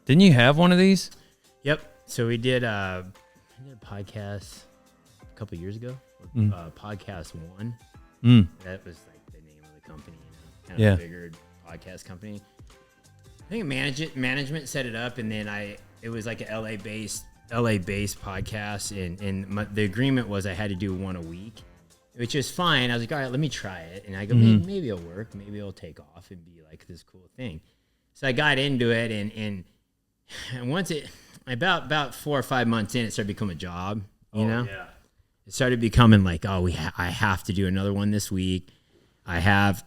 Didn't you have one of these? Yep. So we did a podcast a couple years ago. Podcast One. That was like the name of the company. Kind of a bigger podcast company. I think management set it up, and then it was like a LA based podcast, and the agreement was I had to do one a week, which is fine. I was like, all right, let me try it, and I go, maybe it'll work, maybe it'll take off and be like this cool thing. So I got into it, and once about 4 or 5 months in, it started to become a job. You know, it started becoming like, I have to do another one this week. I have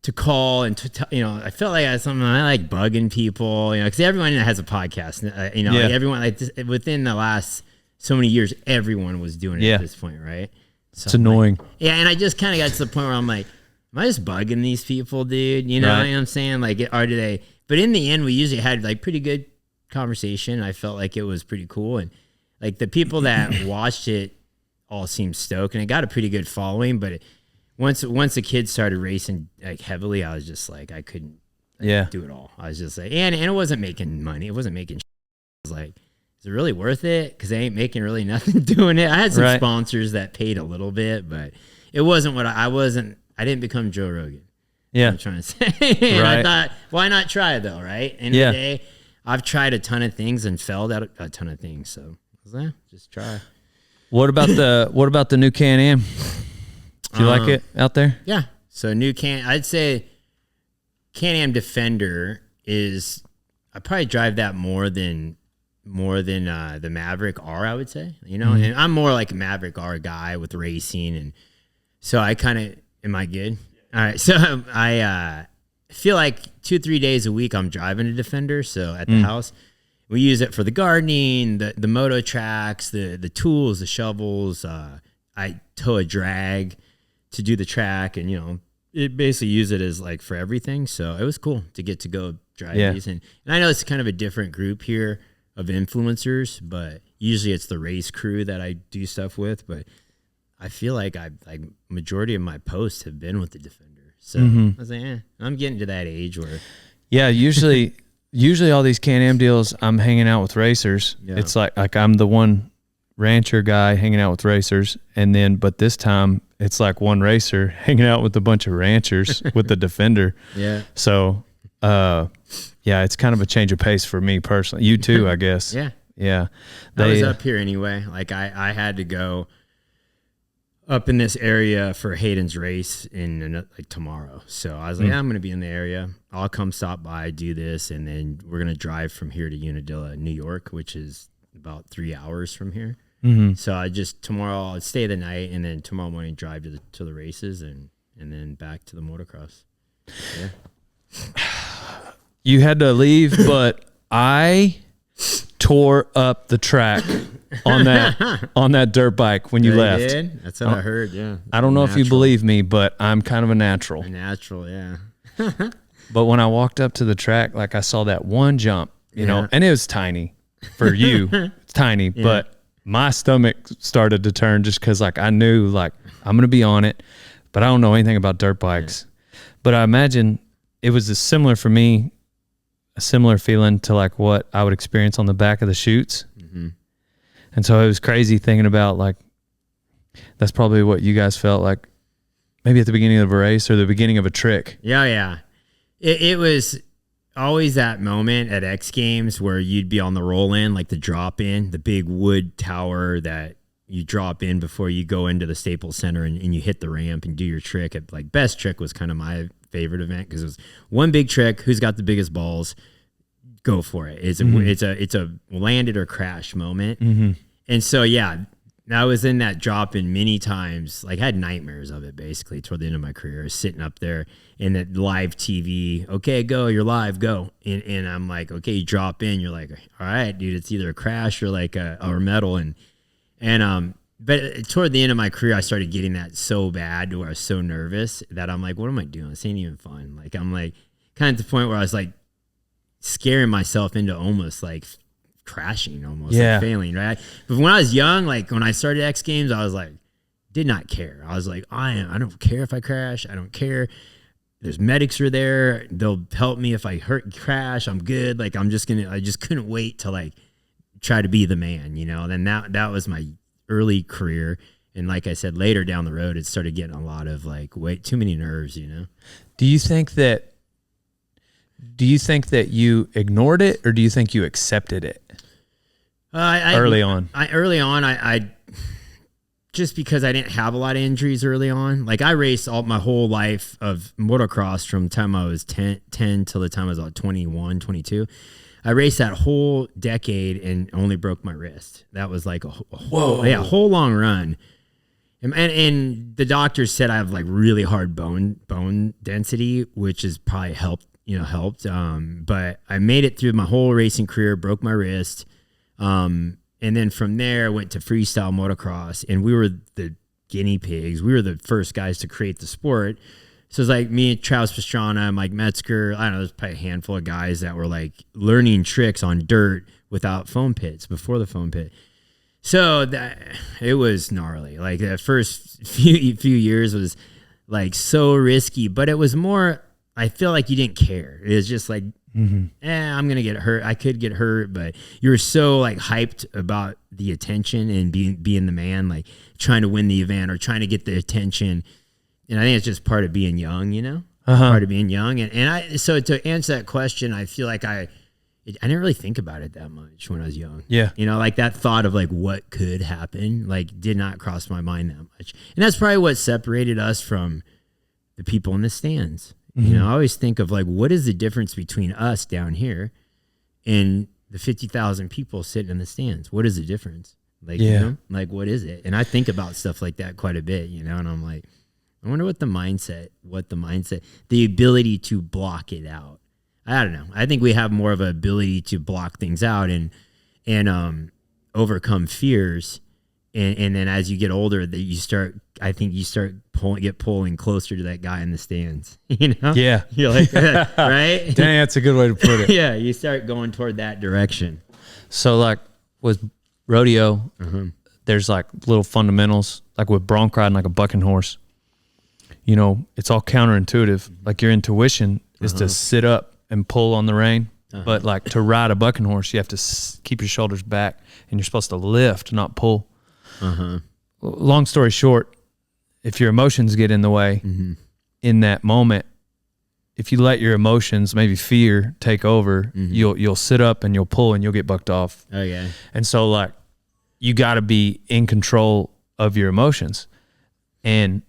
to call and I felt like I had something. I like bugging people, because everyone has a podcast. Like everyone, like within the last so many years, everyone was doing it at this point, right? So it's annoying. And I just kind of got to the point where I'm like, am I just bugging these people, dude? You know what I'm saying? Like, or do they? But in the end, we usually had like pretty good conversation. I felt like it was pretty cool, and like the people that watched it all seemed stoked, and it got a pretty good following. But once the kids started racing like heavily, I was just like, I couldn't do it all. I was just like, and it wasn't making money. It wasn't making. I was like, is it really worth it? Because they ain't making really nothing doing it. I had some sponsors that paid a little bit, but it wasn't what I wasn't. I didn't become Joe Rogan. Yeah, I'm trying to say. And I thought, why not try it though? Right? End of the day, I've tried a ton of things and failed at a ton of things. So just try. What about the new Can-Am? Do you like it out there? Yeah. So I'd say Can-Am Defender is, I probably drive that more than the Maverick R, I would say, and I'm more like a Maverick R guy with racing. And so I kind of, am I good? All right. So I feel like 2-3 days a week I'm driving a Defender. So at the house, we use it for the gardening, the moto tracks, the tools, the shovels. I tow a drag to do the track, and it basically use it as like for everything. So it was cool to get to go drive these, and I know it's kind of a different group here of influencers, but usually it's the race crew that I do stuff with. But I feel like majority of my posts have been with the Defender. So I was like, I'm getting to that age where usually all these Can-Am deals, I'm hanging out with racers. Yeah. It's like I'm the one rancher guy hanging out with racers, but this time it's like one racer hanging out with a bunch of ranchers with the Defender. Yeah. So, it's kind of a change of pace for me personally. You too, I guess. Yeah. Yeah. I was up here anyway. Like I had to go up in this area for Hayden's race in tomorrow. So I was like, I'm going to be in the area. I'll come stop by, do this, and then we're going to drive from here to Unadilla, New York, which is about 3 hours from here. So tomorrow I'll stay the night, and then tomorrow morning drive to the races, and then back to the motocross. Yeah. You had to leave, but I tore up the track on that dirt bike when you left. Did? That's what I heard. Yeah. I don't know if you believe me, but I'm kind of a natural. Yeah. But when I walked up to the track, like I saw that one jump, and it was tiny for you. It's tiny, but my stomach started to turn just because I knew I'm going to be on it, but I don't know anything about dirt bikes. But I imagine it was similar for me, a similar feeling to what I would experience on the back of the chutes. And so it was crazy thinking about that's probably what you guys felt like maybe at the beginning of a race or the beginning of a trick. Yeah. It was always that moment at X Games where you'd be on the roll in, like the drop in, the big wood tower that you drop in before you go into the Staples Center and you hit the ramp and do your trick. Best trick was kind of my favorite event because it was one big trick. Who's got the biggest balls? Go for it. It's a landed or crash moment. And so, I was in that drop in many times. I had nightmares of it basically toward the end of my career. I was sitting up there in the live TV. Okay, go. You're live. Go. And I'm like, okay, you drop in. You're like, all right, dude. It's either a crash or or metal. But toward the end of my career, I started getting that so bad to where I was so nervous that I'm like, what am I doing? This ain't even fun. I'm kind of at the point where I was scaring myself into almost crashing, almost failing, right? But when I was young, when I started X Games, I was did not care. I was I don't care if I crash. I don't care. there's medics are there. They'll help me if I crash. I'm good. Like I just couldn't wait to like try to be the man, you know. And then that was my early career. And like I said, later down the road, it started getting a lot of like way too many nerves, you know. Do you think that you ignored it, or do you think you accepted it early on? I just because I didn't have a lot of injuries early on. Like I raced all my whole life of motocross from the time I was 10 till the time I was about 21, 22. I raced that whole decade and only broke my wrist. That was like a whole long run. And the doctors said I have like really hard bone density, which has probably helped. But I made it through my whole racing career, broke my wrist. And then from there, I went to freestyle motocross, and we were the guinea pigs. We were the first guys to create the sport. So it's like me, Travis Pastrana, Mike Metzger. I don't know, there's probably a handful of guys that were like learning tricks on dirt without foam pits, before the foam pit. So it was gnarly. Like the first few years was like so risky, but it was more, I feel like you didn't care. It was just like, I'm going to get hurt. I could get hurt, but you were so like hyped about the attention and being the man, like trying to win the event or trying to get the attention. And I think it's just part of being young, you know, part of being young. So to answer that question, I feel like I didn't really think about it that much when I was young. Yeah. You know, like that thought of like what could happen, like did not cross my mind that much. And that's probably what separated us from the people in the stands. You know, I always think of like, what is the difference between us down here and the 50,000 people sitting in the stands? What is the difference? Like, you know, like, what is it? And I think about stuff like that quite a bit, you know, and I'm like, I wonder the ability to block it out. I don't know. I think we have more of an ability to block things out and overcome fears. And then as you get older, that you start pulling closer to that guy in the stands, you know? Yeah. You're like, right? Dang, that's a good way to put it. Yeah. You start going toward that direction. So like with rodeo, there's like little fundamentals, like with bronc riding, like a bucking horse, you know, it's all counterintuitive. Like your intuition is to sit up and pull on the rein. But like to ride a bucking horse, you have to keep your shoulders back and you're supposed to lift, not pull. Long story short, if your emotions get in the way in that moment, if you let your emotions, maybe fear, take over, you'll sit up and you'll pull and you'll get bucked off. Okay. And so like you got to be in control of your emotions. And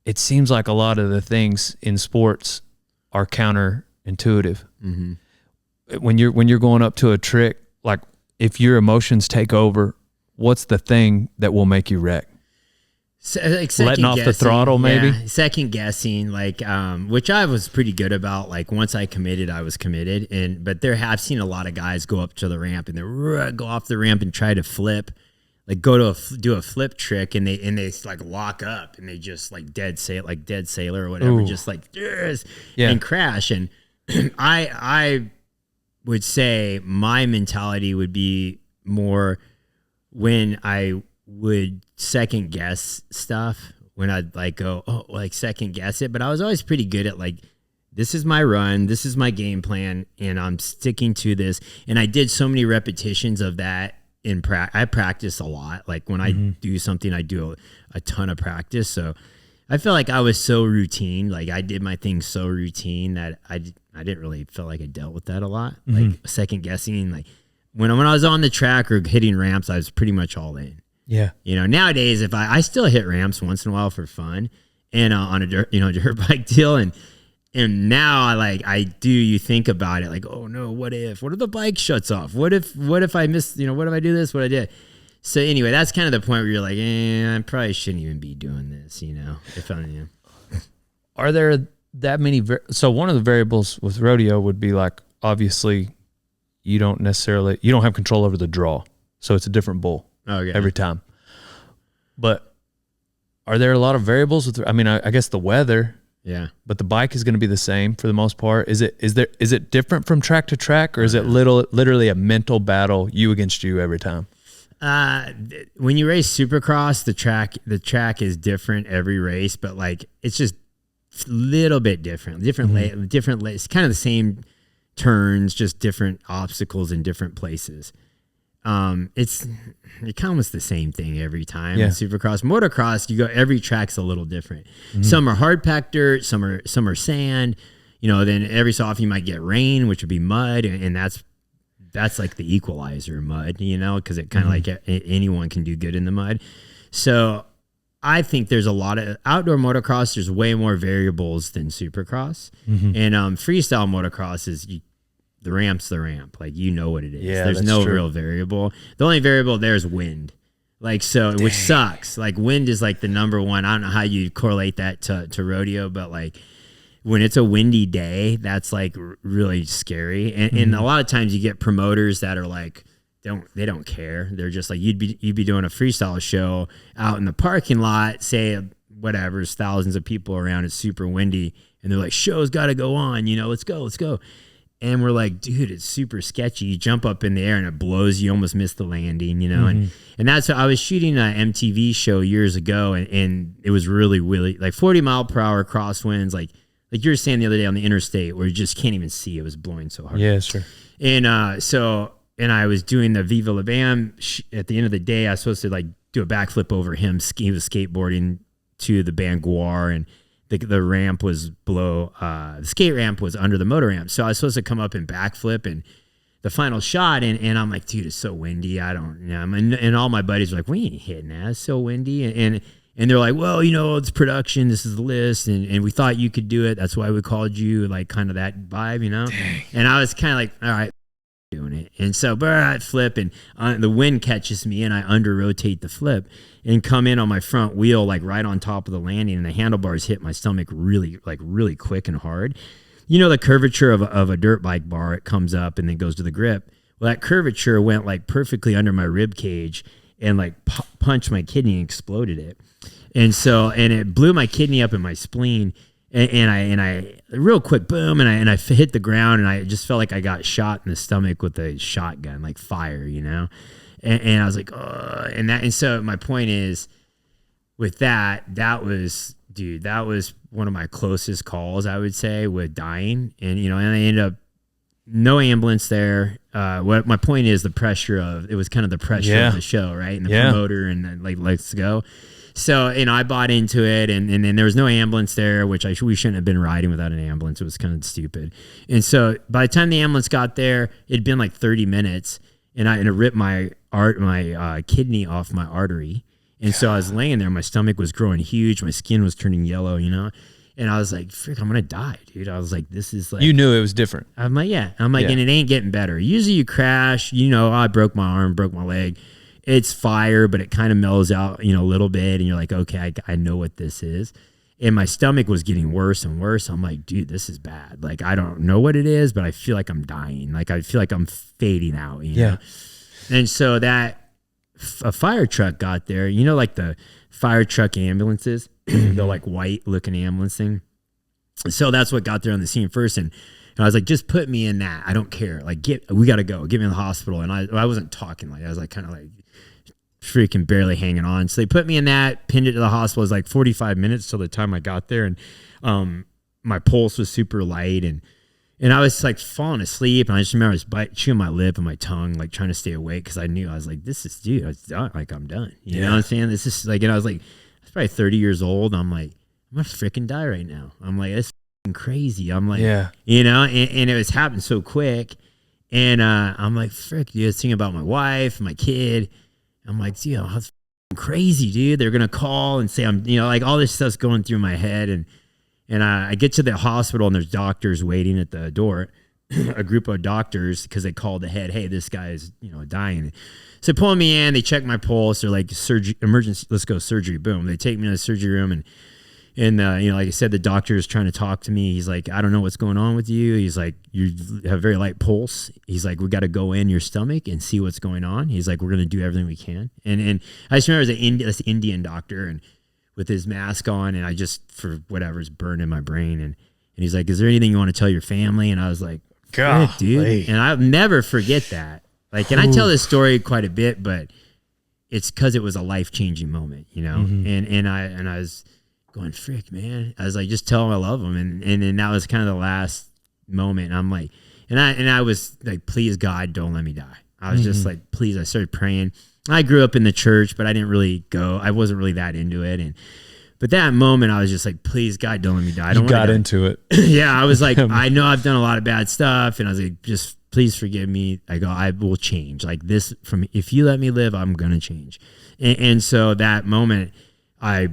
it seems like a lot of the things in sports are counterintuitive. When you're going up to a trick, like if your emotions take over, what's the thing that will make you wreck? Like letting off the throttle, maybe? Yeah, second guessing, like which I was pretty good about. Like once I committed, I was committed. But I've seen a lot of guys go up to the ramp and they go off the ramp and try to flip, like do a flip trick, and they like lock up and they just like dead sailor or whatever, just like and crash. And I would say my mentality would be more when I would second guess stuff, when I'd like go, like second guess it. But I was always pretty good at like, this is my run, this is my game plan, and I'm sticking to this. And I did so many repetitions of that in practice. I practice a lot. Like when I do something, I do a ton of practice. So I feel like I was so routine. Like I did my thing so routine that I didn't really feel like I dealt with that a lot. Like second guessing, like when I was on the track or hitting ramps, I was pretty much all in. Yeah. You know, nowadays, if I still hit ramps once in a while for fun and on a dirt bike deal. And now you think about it like, oh no, what if the bike shuts off? What if I miss, what if I do this, what I did? So anyway, that's kind of the point where you're like, I probably shouldn't even be doing this, if I'm, Are there that many? So one of the variables with rodeo would be like, obviously you don't have control over the draw. So it's a different bull every time. But are there a lot of variables with, I guess the weather, but the bike is going to be the same for the most part. Is it different from track to track, or is it literally a mental battle, you against you every time? When you race Supercross, the track is different every race, but like it's just little bit different, it's kind of the same turns, just different obstacles in different places. It comes the same thing every time. In Supercross, motocross, every track's a little different. Some are hard packed dirt, some are sand. Then every so often you might get rain, which would be mud, and that's like the equalizer, mud. Because it kind of like anyone can do good in the mud. So I think there's a lot of outdoor motocross. There's way more variables than Supercross, and freestyle motocross is. The ramp's the ramp. Like, what it is. Yeah, there's no real variable. The only variable there is wind. Like, so, which sucks. Like, wind is like the number one. I don't know how you correlate that to rodeo, but like when it's a windy day, that's like really scary. And a lot of times you get promoters that are like, they don't care. They're just like, you'd be doing a freestyle show out in the parking lot, say whatever, there's thousands of people around, it's super windy, and they're like, show's got to go on, let's go. And we're like, dude, it's super sketchy. You jump up in the air and it blows. You almost miss the landing, And that's what I was shooting an MTV show years ago, and it was really, really like 40-mile-per-hour crosswinds, like you were saying the other day on the interstate, where you just can't even see. It was blowing so hard. Yeah, sure. And and I was doing the Viva La Bam. At the end of the day, I was supposed to like do a backflip over him. He was skateboarding to the band Guar, and the ramp was below, the skate ramp was under the motor ramp. So I was supposed to come up and backflip and the final shot. And I'm like, dude, it's so windy. I don't know. And all my buddies were like, we ain't hitting that. It's so windy. And they're like, well, it's production. This is the list. And we thought you could do it. That's why we called you, like kind of that vibe, Dang. And I was kind of like, all right, doing it. And so, I flip and the wind catches me and I under rotate the flip and come in on my front wheel, like right on top of the landing, and the handlebars hit my stomach really quick and hard. The curvature of a dirt bike bar, it comes up and then goes to the grip. Well, that curvature went like perfectly under my rib cage and like punched my kidney and exploded it. And it blew my kidney up in my spleen. And I real quick, boom, and I hit the ground, and I just felt like I got shot in the stomach with a shotgun, like fire, And I was like, oh, and so my point is, with that was one of my closest calls, I would say, with dying, and and I ended up no ambulance there. What my point is, it was kind of the pressure of the show, right, and the promoter, and like, let's go. So, I bought into it, and then there was no ambulance there, which we shouldn't have been riding without an ambulance. It was kind of stupid. And so by the time the ambulance got there, it'd been like 30 minutes, and it ripped my kidney off my artery. And so I was laying there, my stomach was growing huge, my skin was turning yellow, and I was like, frick, I'm going to die, dude. I was like, this is like... You knew it was different. I'm like, and it ain't getting better. Usually you crash, I broke my arm, broke my leg. It's fire, but it kind of mellows out, a little bit. And you're like, okay, I know what this is. And my stomach was getting worse and worse. I'm like, dude, this is bad. Like, I don't know what it is, but I feel like I'm dying. Like, I feel like I'm fading out, know? And so a fire truck got there, like the fire truck ambulances, the like white looking ambulance thing. So that's what got there on the scene first. And I was like, just put me in that. I don't care. Like, we got to go. Get me in the hospital. And I wasn't talking. Like, I was like, kind of like freaking barely hanging on. So they put me in that, pinned it to the hospital. It was like 45 minutes till the time I got there. And my pulse was super light. And I was like falling asleep. And I just remember I was chewing my lip and my tongue, like trying to stay awake. Cause I knew I was like, I was done. Like, I'm done. You know what I'm saying? This is like, and I was like, I was probably 30 years old. I'm like, I'm going to freaking die right now. I'm like, it's crazy. I'm like, and it was happening so quick. And I'm like, frick, dude, I was thinking about my wife, my kid. I'm like, dude, I was crazy, dude. They're gonna call and say I'm, like all this stuff's going through my head. And I get to the hospital and there's doctors waiting at the door, a group of doctors, because they called ahead, hey, this guy is, dying. So they pull me in, they check my pulse. They're like, surgery, emergency, let's go surgery. Boom. They take me to the surgery room and like I said, the doctor is trying to talk to me. He's like, I don't know what's going on with you. He's like, you have a very light pulse. He's like, we got to go in your stomach and see what's going on. He's like, we're going to do everything we can. And I just remember this Indian doctor and with his mask on, and I just, for whatever's burned in my brain. And he's like, is there anything you want to tell your family? And I was like, God, dude. And I'll never forget that. Like, and I tell this story quite a bit, but it's because it was a life-changing moment, And I was going, frick, man. I was like, just tell him I love him. And then that was kind of the last moment. And I'm like, and I was like, please God, don't let me die. I was just like, please. I started praying. I grew up in the church, but I didn't really go. I wasn't really that into it. But that moment, I was just like, please God, don't let me die. I don't you got into it. Yeah. I was like, I know I've done a lot of bad stuff. And I was like, just please forgive me. I go, I will change. Like this if you let me live, I'm going to change. And so that moment, I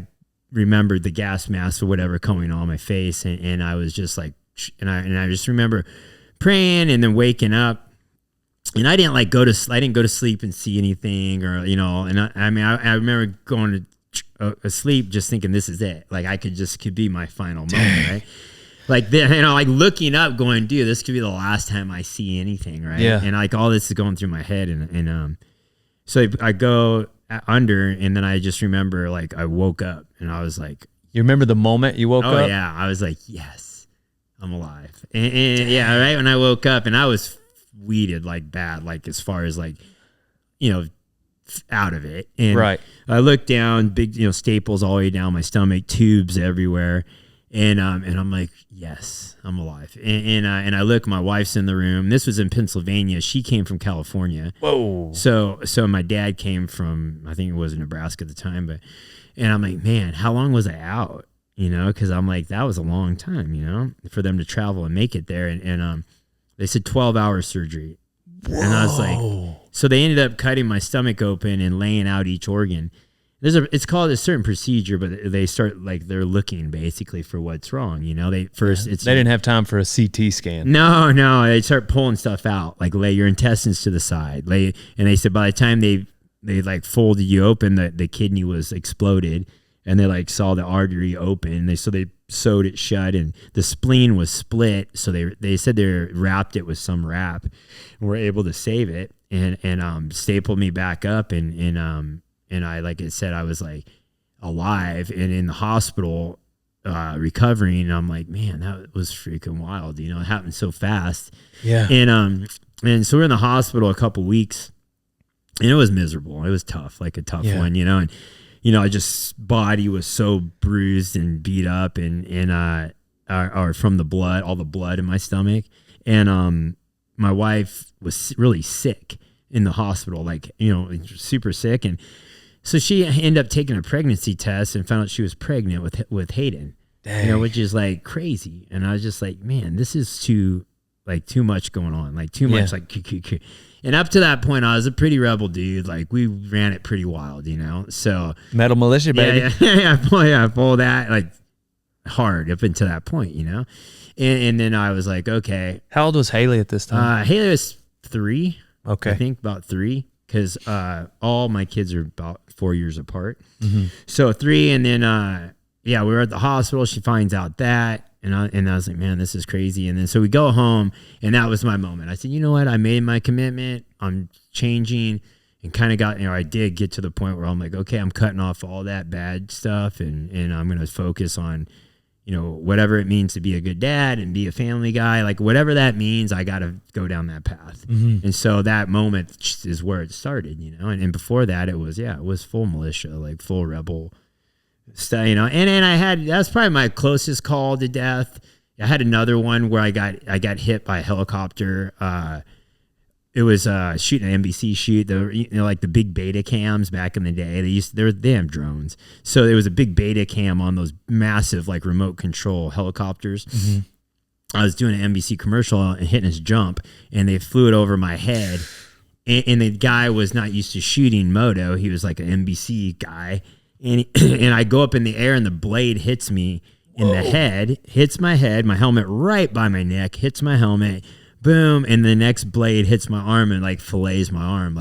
remembered the gas mask or whatever coming on my face. And I was just like, and I just remember praying and then waking up. And I didn't go to sleep and see anything or, and I remember going to sleep just thinking this is it. Like I could be my final moment, right? Like, like looking up going, dude, this could be the last time I see anything, right? Yeah. And like all this is going through my head. And so I go under and then I just remember like I woke up and I was like. You remember the moment you woke up? Oh, yeah. I was like, yes, I'm alive. And yeah, right when I woke up and I was weeded like bad, like as far as like, out of it. And right. I looked down, big, staples all the way down my stomach, tubes everywhere. And I'm like, yes, I'm alive. And I look, my wife's in the room. This was in Pennsylvania. She came from California. Whoa. So my dad came from, I think it was in Nebraska at the time, and I'm like, man, how long was I out? Cause I'm like, that was a long time, for them to travel and make it there. And they said 12-hour surgery. Whoa. And I was like, so they ended up cutting my stomach open and laying out each organ. It's called a certain procedure, but they start they're looking basically for what's wrong. They didn't have time for a CT scan. No, they start pulling stuff out, like lay your intestines to the side, and they said by the time they folded you open, the kidney was exploded, and they saw the artery open. They sewed it shut, and the spleen was split. So they said they wrapped it with some wrap, and were able to save it, and stapled me back up, and I, like I said, I was like alive and in the hospital recovering. And I'm like, man, that was freaking wild. It happened so fast. Yeah. And so we're in the hospital a couple weeks, and it was miserable. It was tough, like a tough one, and I just body was so bruised and beat up and or from the blood, all the blood in my stomach. And my wife was really sick in the hospital, super sick. And so she ended up taking a pregnancy test and found out she was pregnant with Hayden. Dang. Which is like crazy. And I was just like, man, this is too much going on, much And up to that point, I was a pretty rebel dude. Like we ran it pretty wild, So Metal Mulisha, baby. I pulled that hard up until that point, And then I was like, okay. How old was Haley at this time? Haley was 3. Okay. I think about 3, because all my kids are about 4 years apart. Mm-hmm. So 3, and then we were at the hospital. She finds out that. And I was like, man, this is crazy. And then so we go home, and that was my moment. I said, you know what? I made my commitment. I'm changing, and kind of got, I did get to the point where I'm like, okay, I'm cutting off all that bad stuff, and I'm going to focus on, whatever it means to be a good dad and be a family guy, like whatever that means, I got to go down that path. Mm-hmm. And so that moment is where it started, and before that it was full militia, like full rebel stuff, and then that's probably my closest call to death. I had another one where I got hit by a helicopter. It was shooting an NBC shoot. Like the big beta cams back in the day. They were damn drones. So there was a big beta cam on those massive remote control helicopters. Mm-hmm. I was doing an NBC commercial and hitting this jump, and they flew it over my head. And the guy was not used to shooting moto. He was like an NBC guy. And I go up in the air, and the blade hits me in the head, hits my head, my helmet right by my neck, hits my helmet, boom, and the next blade hits my arm and fillets my arm,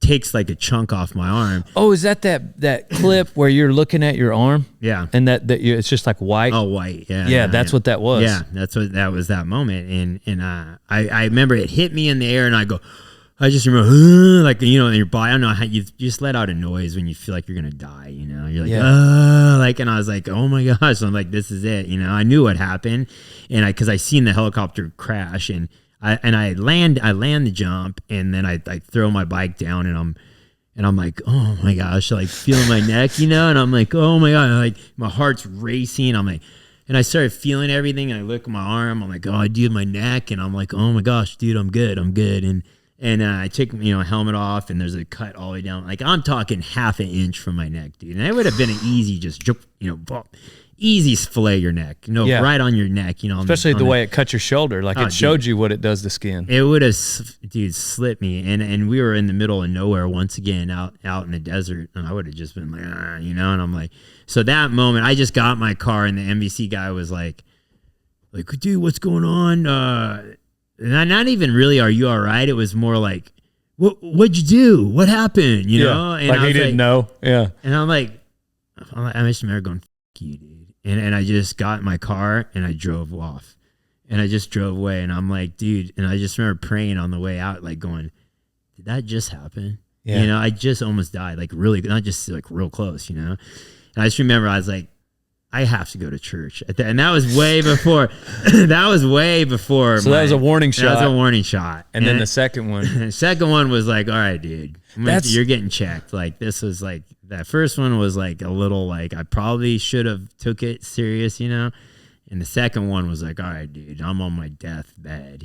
takes a chunk off my arm. Oh, is that clip where you're looking at your arm? Yeah. And it's just white? Oh, white, yeah. Yeah, that's what that was. Yeah, that was that moment. And I remember it hit me in the air, and I just remember, in your body, I don't know how you just let out a noise when you feel like you're going to die, You're like, and I was like, oh my gosh. I'm like, this is it. I knew what happened. And because I seen the helicopter crash, and I land the jump, and then I throw my bike down, and And I'm like, oh my gosh, like feeling my neck, you know? And I'm like, oh my God, like my heart's racing. I'm like, and I started feeling everything. And I look at my arm. I'm like, oh, dude, my neck. And I'm like, oh my gosh, dude, I'm good. And I took, helmet off, and there's a cut all the way down. Like, I'm talking half an inch from my neck, dude. And it would have been an easy, easy fillet your neck, right on your neck, Especially the way it cut your shoulder. Like, it showed you what it does to skin. It would have, dude, slit me. And we were in the middle of nowhere once again, out in the desert. And I would have just been like, and I'm like, so that moment, I just got my car, and the MVC guy was like, dude, what's going on? And not even really, are you all right? It was more like, what'd you do? What happened? You know? And like he didn't know. Yeah. And I just remember going, F you, dude. And I just got in my car and I drove off. And I just drove away. And I'm like, dude. And I just remember praying on the way out, like going, did that just happen? Yeah. I just almost died. Like really, not just like real close, And I just remember I was like, I have to go to church. And that was way before. So that was a warning shot. That was a warning shot. And then the second one. The second one was like, all right, dude, you're getting checked. Like, this was like, that first one was like a little like, I probably should have took it serious, And the second one was like, all right, dude, I'm on my deathbed,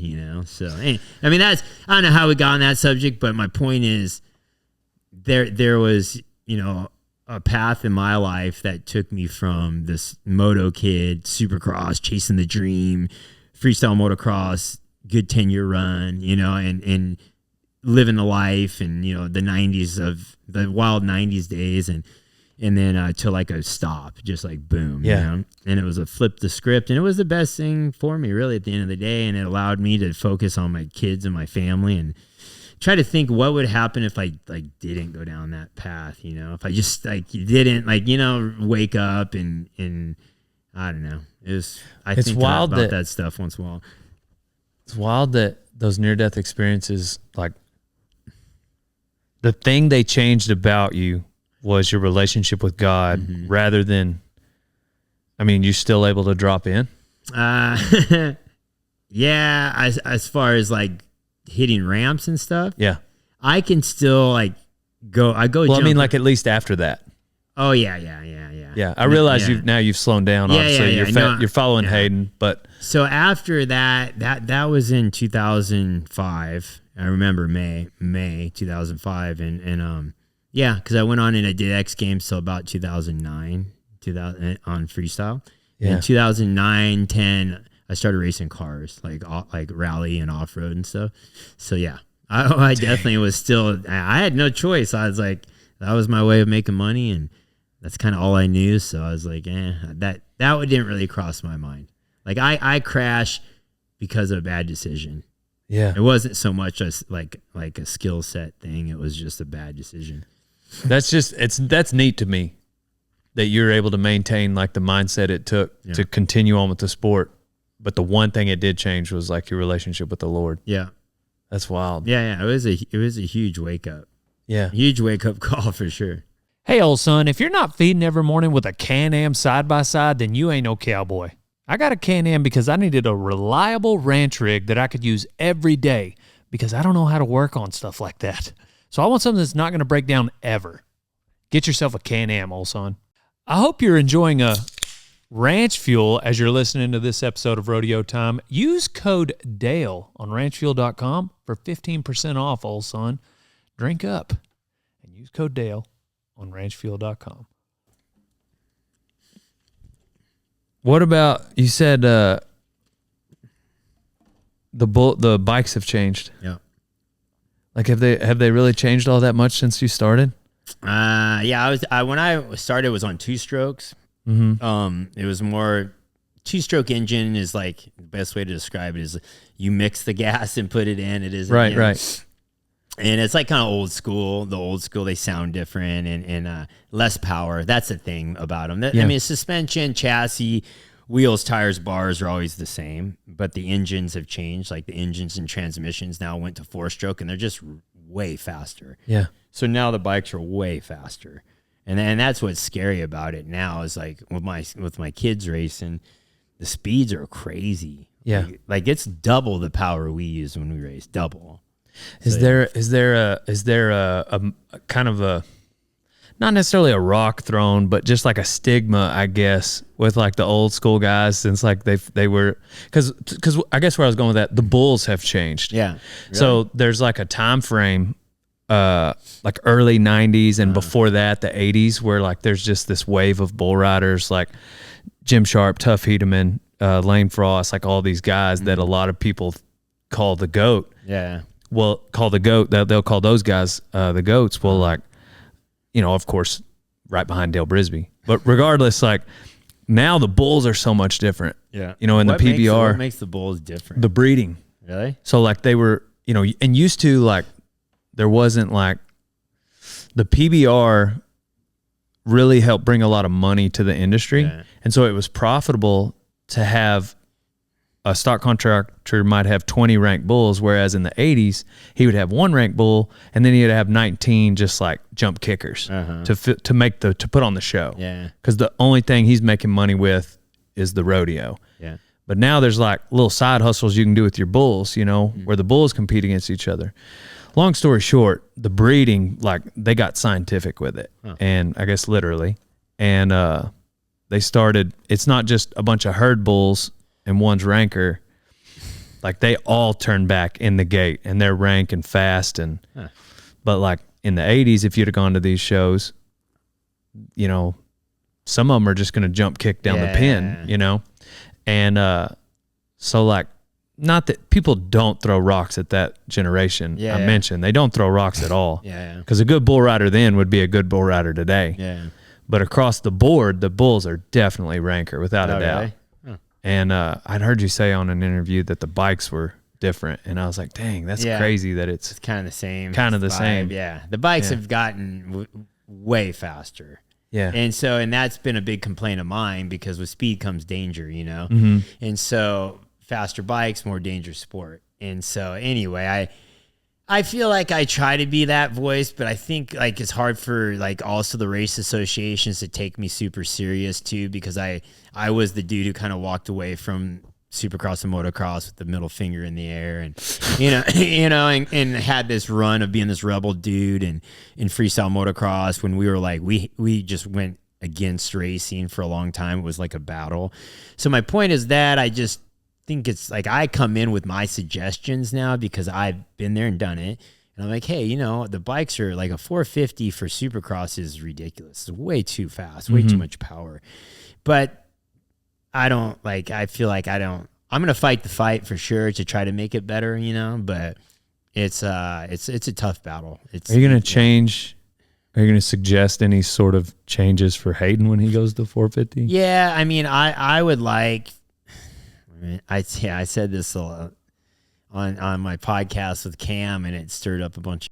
So, I mean, I don't know how we got on that subject, but my point is there was, a path in my life that took me from this moto kid, supercross, chasing the dream, freestyle motocross, good 10-year run, and living the life, and the 90s of the wild 90s days, and then to like a stop, just like boom, And it was a flip the script, and it was the best thing for me really at the end of the day, and it allowed me to focus on my kids and my family, and try to think what would happen if I didn't go down that path, if I just didn't wake up and I don't know. I think wild about that stuff once in a while. It's wild that those near-death experiences, like the thing they changed about you was your relationship with God, rather than, you still able to drop in? Yeah, as far as like hitting ramps and stuff. Yeah. I can still go. Well, at least after that. Oh yeah. Yeah. I realize you've slowed down. Obviously, you're following Hayden, but so after that was in 2005. I remember May 2005, and because I went on and I did X Games till about 2009, on freestyle. Yeah. In 2009, 10. I started racing cars, like rally and off road and stuff. So yeah, I definitely was still. I had no choice. I was like, that was my way of making money, and that's kind of all I knew. So I was like, that didn't really cross my mind. Like I crashed because of a bad decision. Yeah, it wasn't so much as like a skill set thing. It was just a bad decision. That's neat to me that you're able to maintain like the mindset it took to continue on with the sport. But the one thing it did change was like your relationship with the Lord. Yeah. That's wild. Yeah. It was a huge wake up. Yeah. Huge wake up call for sure. Hey, old son, if you're not feeding every morning with a Can-Am side-by-side, then you ain't no cowboy. I got a Can-Am because I needed a reliable ranch rig that I could use every day because I don't know how to work on stuff like that. So I want something that's not going to break down ever. Get yourself a Can-Am, old son. I hope you're enjoying a ranch fuel as you're listening to this episode of Rodeo Time. Use code DALE on ranchfuel.com for 15% off, old son. Drink up and use code DALE on ranchfuel.com. What about, you said the bikes have changed. Yeah. Like have they really changed all that much since you started? When I started it was on 2-strokes. It was more 2-stroke engine is like the best way to describe it is you mix the gas and put it in. It is right. And it's like kind of old school. The old school, they sound different and less power. That's the thing about them. I mean, suspension, chassis, wheels, tires, bars are always the same, but the engines have changed. Like the engines and transmissions now went to 4-stroke, and they're just way faster. Yeah. So now the bikes are way faster. And that's what's scary about it now is like with my kids racing, the speeds are crazy. Yeah. Like it's double the power we use when we race, double. Is there a kind of a, not necessarily a rock thrown, but just like a stigma, I guess, with like the old school guys, since like they were, because I guess where I was going with that, the bulls have changed. Yeah. Really? So there's like a time frame, like early 90s and before that, the 80s, where like there's just this wave of bull riders like Jim Sharp, Tuff Hedeman, Lane Frost, like all these guys that a lot of people call the GOAT. Yeah. Well, call the GOAT, they'll call those guys the GOATs. Well, like, you know, of course, right behind Dale Brisby. But regardless, like now the bulls are so much different. Yeah. You know, in the PBR. What makes the bulls different? The breeding. Really? So like they were, you know, and used to like, there wasn't like, the PBR really helped bring a lot of money to the industry. Yeah. And so it was profitable to have a stock contractor might have 20 ranked bulls, whereas in the 80s, he would have one ranked bull and then he'd have 19 just like jump kickers to put on the show. Yeah. Because the only thing he's making money with is the rodeo. Yeah. But now there's like little side hustles you can do with your bulls, you know, where the bulls compete against each other. Long story short, the breeding, like they got scientific with it, and I guess literally, and they started. It's not just a bunch of herd bulls and one's ranker. Like they all turn back in the gate, and they're rank and fast, and but like in the 80s, if you'd have gone to these shows, you know, some of them are just going to jump kick down the pin, you know, and so like. Not that people don't throw rocks at that generation. I mentioned they don't throw rocks at all. Because a good bull rider then would be a good bull rider today. Yeah. But across the board, the bulls are definitely ranker without a doubt. Really? And I'd heard you say on an interview that the bikes were different, and I was like, dang, that's crazy that it's kind of the same. Kind of the same. Yeah. The bikes have gotten way faster. Yeah. And that's been a big complaint of mine, because with speed comes danger, you know? And so faster bikes, more dangerous sport. And so anyway, I feel like I try to be that voice, but I think like it's hard for like also the race associations to take me super serious too, because I was the dude who kind of walked away from Supercross and motocross with the middle finger in the air, and and had this run of being this rebel dude and in freestyle motocross when we were like we just went against racing for a long time. It was like a battle. So my point is that I just think it's like I come in with my suggestions now because I've been there and done it, and I'm like, hey, you know, the bikes are like a 450 for Supercross is ridiculous. It's way too fast, way too much power. But I don't like. I feel like I'm gonna fight the fight for sure to try to make it better, you know. But it's a tough battle. Are you gonna change? Are you gonna suggest any sort of changes for Hayden when he goes to 450? Yeah, I mean, I would like. I said this a lot on my podcast with Cam, and it stirred up a bunch.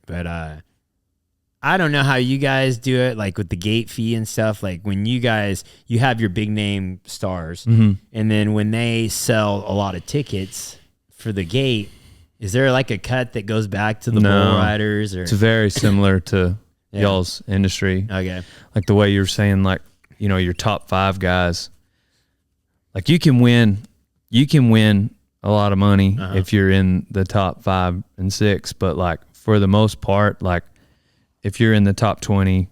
But I don't know how you guys do it, like with the gate fee and stuff. Like when you have your big name stars, and then when they sell a lot of tickets for the gate, is there like a cut that goes back to the bull riders? Or it's very similar to y'all's industry. Okay, like the way you're saying, like, you know, your top 5 guys. Like you can win a lot of money if you're in the top 5 and 6, but like for the most part, like if you're in the top 20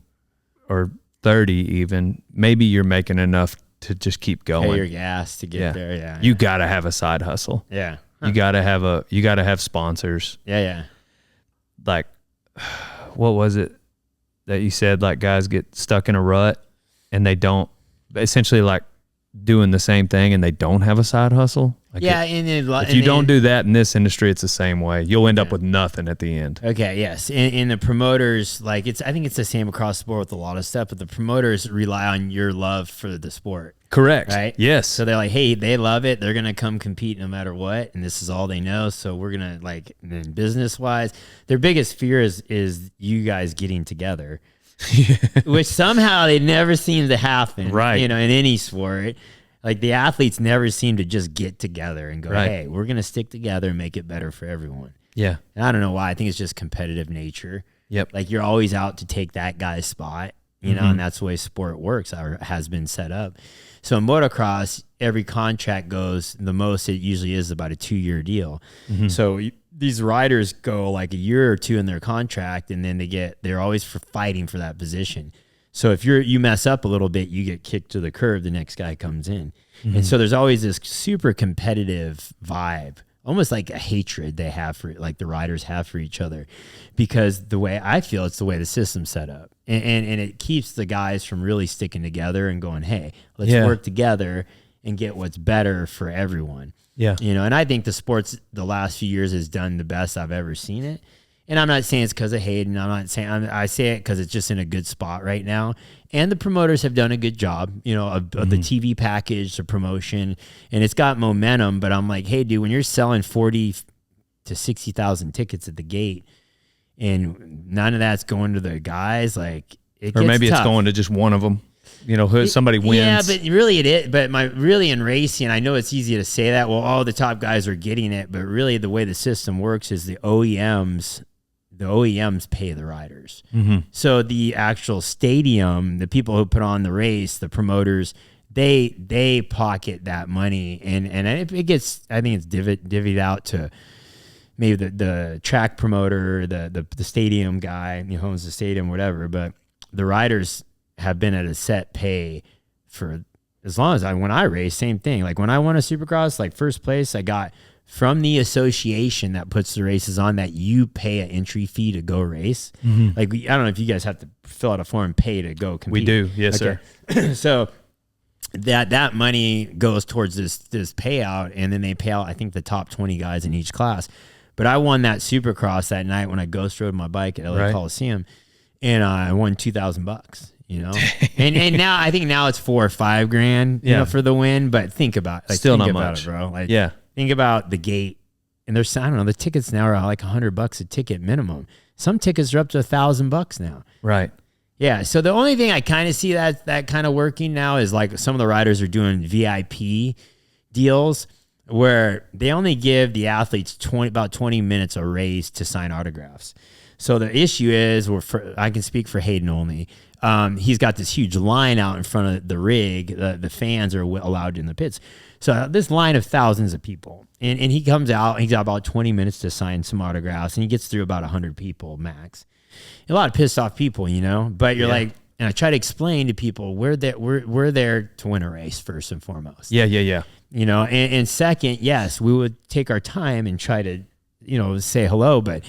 or 30 even, maybe you're making enough to just keep going. Pay your gas to get there. Yeah. You gotta have a side hustle. Yeah. You gotta have sponsors. Yeah. Like, what was it that you said? Like guys get stuck in a rut and they don't, essentially like doing the same thing and they don't have a side hustle. Like if you don't do that in this industry, it's the same way. You'll end up with nothing at the end. Okay, yes. And the promoters, like I think it's the same across the board with a lot of stuff, but the promoters rely on your love for the sport. Correct. Right? Yes. So they're like, hey, they love it. They're going to come compete no matter what. And this is all they know. So we're going to, like, then business wise, their biggest fear is you guys getting together. Which somehow they never seem to happen. Right. You know, in any sport. Like the athletes never seem to just get together and go, hey, we're going to stick together and make it better for everyone. Yeah. And I don't know why. I think it's just competitive nature. Yep. Like you're always out to take that guy's spot. you know, and that's the way sport works or has been set up. So in motocross, every contract goes, the most it usually is about a 2-year deal. So these riders go like a year or two in their contract, and then they're always fighting for that position. So if you mess up a little bit, you get kicked to the curb, the next guy comes in. And so there's always this super competitive vibe, almost like a hatred they have for, like the riders have for each other, because the way I feel, it's the way the system's set up. And it keeps the guys from really sticking together and going, hey, let's work together and get what's better for everyone. Yeah. You know, and I think the sports the last few years has done the best I've ever seen it. And I'm not saying it's because of Hayden. I'm not saying, I say it because it's just in a good spot right now. And the promoters have done a good job, you know, of the TV package, the promotion, and it's got momentum. But I'm like, hey, dude, when you're selling 40 to 60,000 tickets at the gate, and none of that's going to the guys, like it Or gets maybe tough. it's going to just one of them. You know, who somebody wins. Yeah, but really it is. But really in racing, I know it's easy to say that. Well, all the top guys are getting it, but really the way the system works is the OEMs pay the riders. So the actual stadium, the people who put on the race, the promoters, they pocket that money, and it gets, I think it's divvied out to maybe the track promoter, the stadium guy who owns the stadium, whatever. But the riders have been at a set pay for as long as when I race, same thing. Like when I won a Supercross, like first place, I got from the association that puts the races on, that you pay an entry fee to go race. Like, I don't know if you guys have to fill out a form, pay to go compete. We do. Yes, sir. So that money goes towards this payout, and then they pay out, I think, the top 20 guys in each class. But I won that Supercross that night when I ghost rode my bike at LA Coliseum, and I won $2,000. You know, and now I think now it's $4 or $5 grand, you know, for the win. But think about Still think not about much, it, bro. Like, think about the gate, and there's, I don't know, the tickets now are like $100 a ticket minimum. Some tickets are up to $1,000 now. Right. Yeah. So the only thing I kind of see that kind of working now is like some of the riders are doing VIP deals where they only give the athletes about 20 minutes a race to sign autographs. So the issue is, I can speak for Hayden only. He's got this huge line out in front of the rig. The fans are allowed in the pits. So this line of thousands of people, and he comes out, he's got about 20 minutes to sign some autographs, and he gets through about 100 people max. A lot of pissed off people, you know, but you're like, and I try to explain to people, we're there to win a race first and foremost. Yeah. You know, and second, yes, we would take our time and try to, you know, say hello, but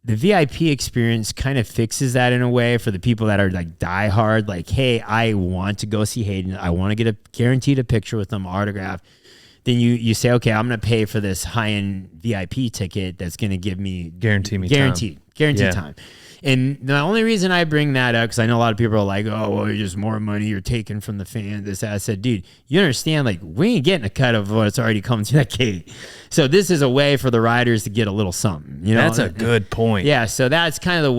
the VIP experience kind of fixes that in a way for the people that are like diehard, like, hey, I want to go see Hayden. I want to get guaranteed a picture with them, autograph. Then you say, okay, I'm going to pay for this high-end VIP ticket that's going to give me guaranteed time. And the only reason I bring that up, because I know a lot of people are like, oh, well, you're just more money you're taking from the fan. This, I said, dude, you understand, like, we ain't getting a cut of what's already coming to that gate. So this is a way for the riders to get a little something. You know, that's a good point. Yeah, so that's kind of the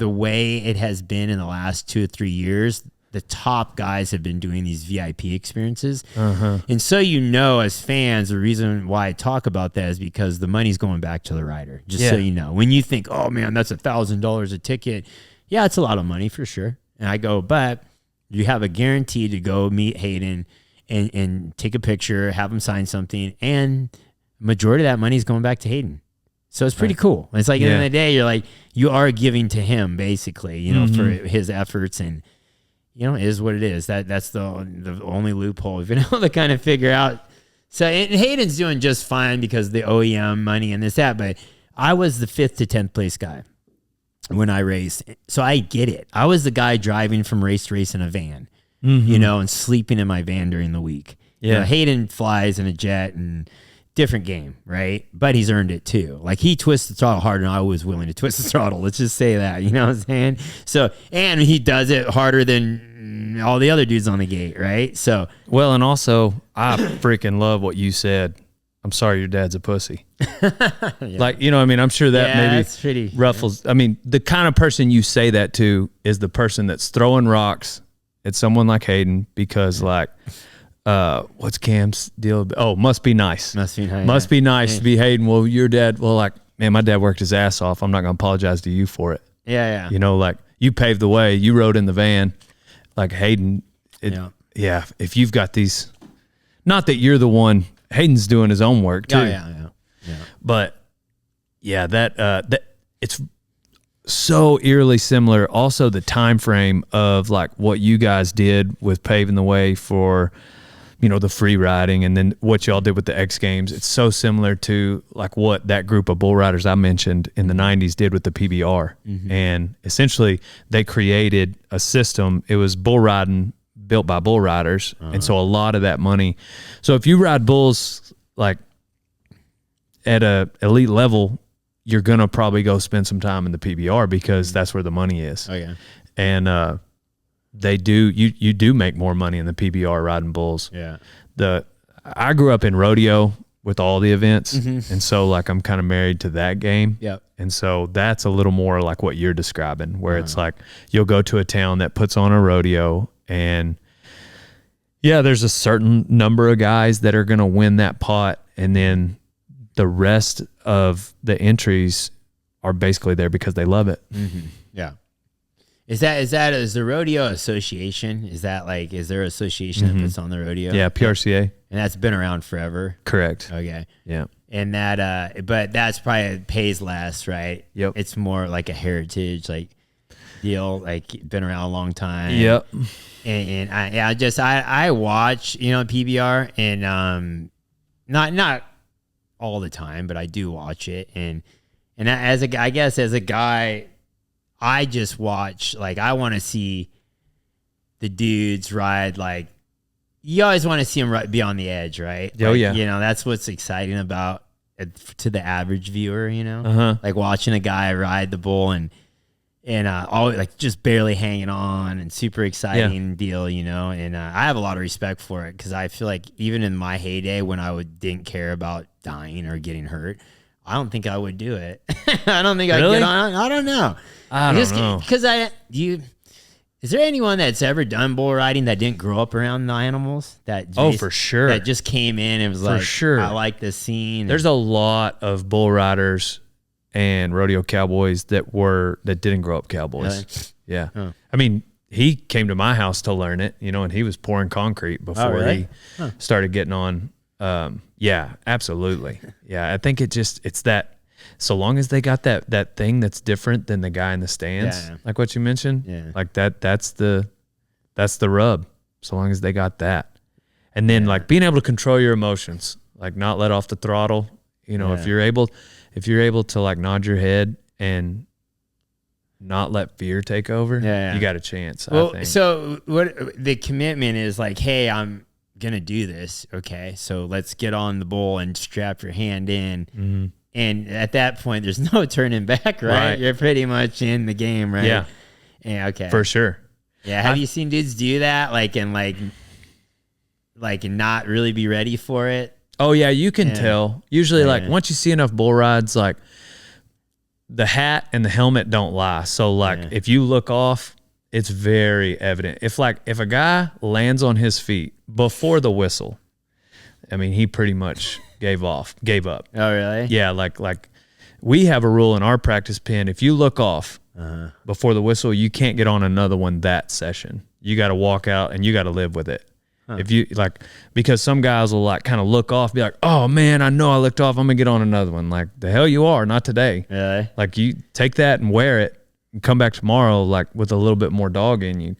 way it has been in the last 2 or 3 years. The top guys have been doing these VIP experiences. And so, you know, as fans, the reason why I talk about that is because the money's going back to the rider, just so you know. When you think, oh, man, that's $1,000 a ticket. Yeah, it's a lot of money for sure. And I go, but you have a guarantee to go meet Hayden and take a picture, have him sign something, and majority of that money is going back to Hayden. So it's pretty cool. It's like, at the end of the day, you're like, you are giving to him, basically, you know, for his efforts, and you know, it is what it is. That's the only loophole we've been able to kind of figure out. So, and Hayden's doing just fine because the OEM money and this, that, but I was the 5th to 10th place guy when I raced. So I get it. I was the guy driving from race to race in a van, you know, and sleeping in my van during the week. Yeah. You know, Hayden flies in a jet and different game, right? But he's earned it too. Like, he twists the throttle harder than I was willing to twist the throttle. Let's just say that, you know what I'm saying? So, and he does it harder than all the other dudes on the gate, right? So, well, and also, I freaking love what you said. I'm sorry your dad's a pussy. Like, you know what I mean? I'm sure that maybe pretty ruffles. I mean, the kind of person you say that to is the person that's throwing rocks at someone like Hayden because, like, what's Cam's deal? Oh, must be nice. Must be nice to be Hayden. Well, your dad, well, like, man, my dad worked his ass off. I'm not going to apologize to you for it. Yeah. You know, like, you paved the way. You rode in the van, like Hayden. Yeah. If you've got these, not that you're the one. Hayden's doing his own work too. Yeah. But yeah, that it's so eerily similar. Also, the time frame of like what you guys did with paving the way for, you know, the free riding, and then what y'all did with the X Games. It's so similar to like what that group of bull riders I mentioned in the 90s did with the PBR. And essentially they created a system. It was bull riding built by bull riders. And so a lot of that money. So if you ride bulls like at a elite level, you're going to probably go spend some time in the PBR because that's where the money is. Oh yeah. And, they do, you do make more money in the PBR riding bulls. Yeah. I grew up in rodeo with all the events. And so like, I'm kind of married to that game. Yep. And so that's a little more like what you're describing, where it's like, you'll go to a town that puts on a rodeo, and yeah, there's a certain number of guys that are going to win that pot. And then the rest of the entries are basically there because they love it. Yeah. Is the rodeo association? Is there an association that puts on the rodeo? Yeah. PRCA. And that's been around forever. Correct. Okay. Yeah. And that, but that's probably pays less, right? Yep. It's more like a heritage, like deal, like been around a long time. Yep. And I watch, you know, PBR, and not all the time, but I do watch it. And as a guy, I just watch, like, I want to see the dudes ride. Like, you always want to see them be on the edge, right? Oh, like, yeah. You know, that's what's exciting about it to the average viewer, you know? Like watching a guy ride the bull and always like just barely hanging on, and super exciting deal, you know? And I have a lot of respect for it, because I feel like even in my heyday when I didn't care about dying or getting hurt, I don't think I would do it. I don't think I'd get on. I don't know. I don't know. Because is there anyone that's ever done bull riding that didn't grow up around the animals? For sure. That just came in and was like, sure. I like this scene. There's a lot of bull riders and rodeo cowboys that didn't grow up cowboys. Really? Yeah. Huh. I mean, he came to my house to learn it, you know, and he was pouring concrete before he started getting on. Yeah, absolutely. Yeah. I think it's that, so long as they got that thing that's different than the guy in the stands, like what you mentioned, like that's the rub. So long as they got that, and then like being able to control your emotions, like not let off the throttle. You know, if you're able to like nod your head and not let fear take over, you got a chance. Well, I think. So what the commitment is, like, hey, I'm gonna do this. Okay, so let's get on the bull and strap your hand in. And at that point, there's no turning back, right? You're pretty much in the game, right? Yeah. Yeah. Okay. For sure. Yeah. Have you seen dudes do that, and not really be ready for it? Oh yeah, you can tell. Usually, like once you see enough bull rides, like the hat and the helmet don't lie. So like if you look off, it's very evident. If a guy lands on his feet before the whistle, I mean, he pretty much gave up. Oh, really? Yeah, like we have a rule in our practice pen. If you look off before the whistle, you can't get on another one that session. You got to walk out and you got to live with it. If you because some guys will like kind of look off, be like, oh man, I know I looked off. I'm gonna get on another one. Like the hell you are, not today. Really? Like you take that and wear it and come back tomorrow like with a little bit more dog in you.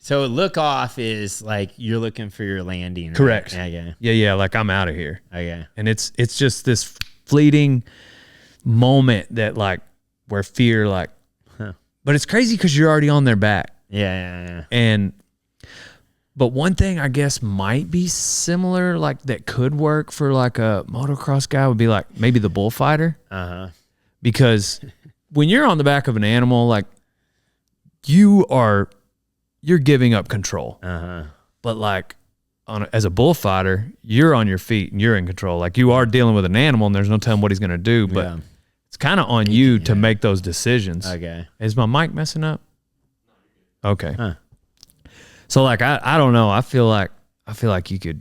So look off is like you're looking for your landing. Right? Correct. Okay. Yeah. Like I'm out of here. Okay. And it's just this fleeting moment that like where fear but it's crazy because you're already on their back. Yeah. But one thing I guess might be similar, like that could work for like a motocross guy, would be like maybe the bullfighter. Because when you're on the back of an animal, like you're giving up control. But like as a bullfighter, you're on your feet and you're in control. Like you are dealing with an animal and there's no telling what he's going to do, but it's kind of on you to make those decisions. Okay. Is my mic messing up? Okay. So like, I don't know. I feel like you could,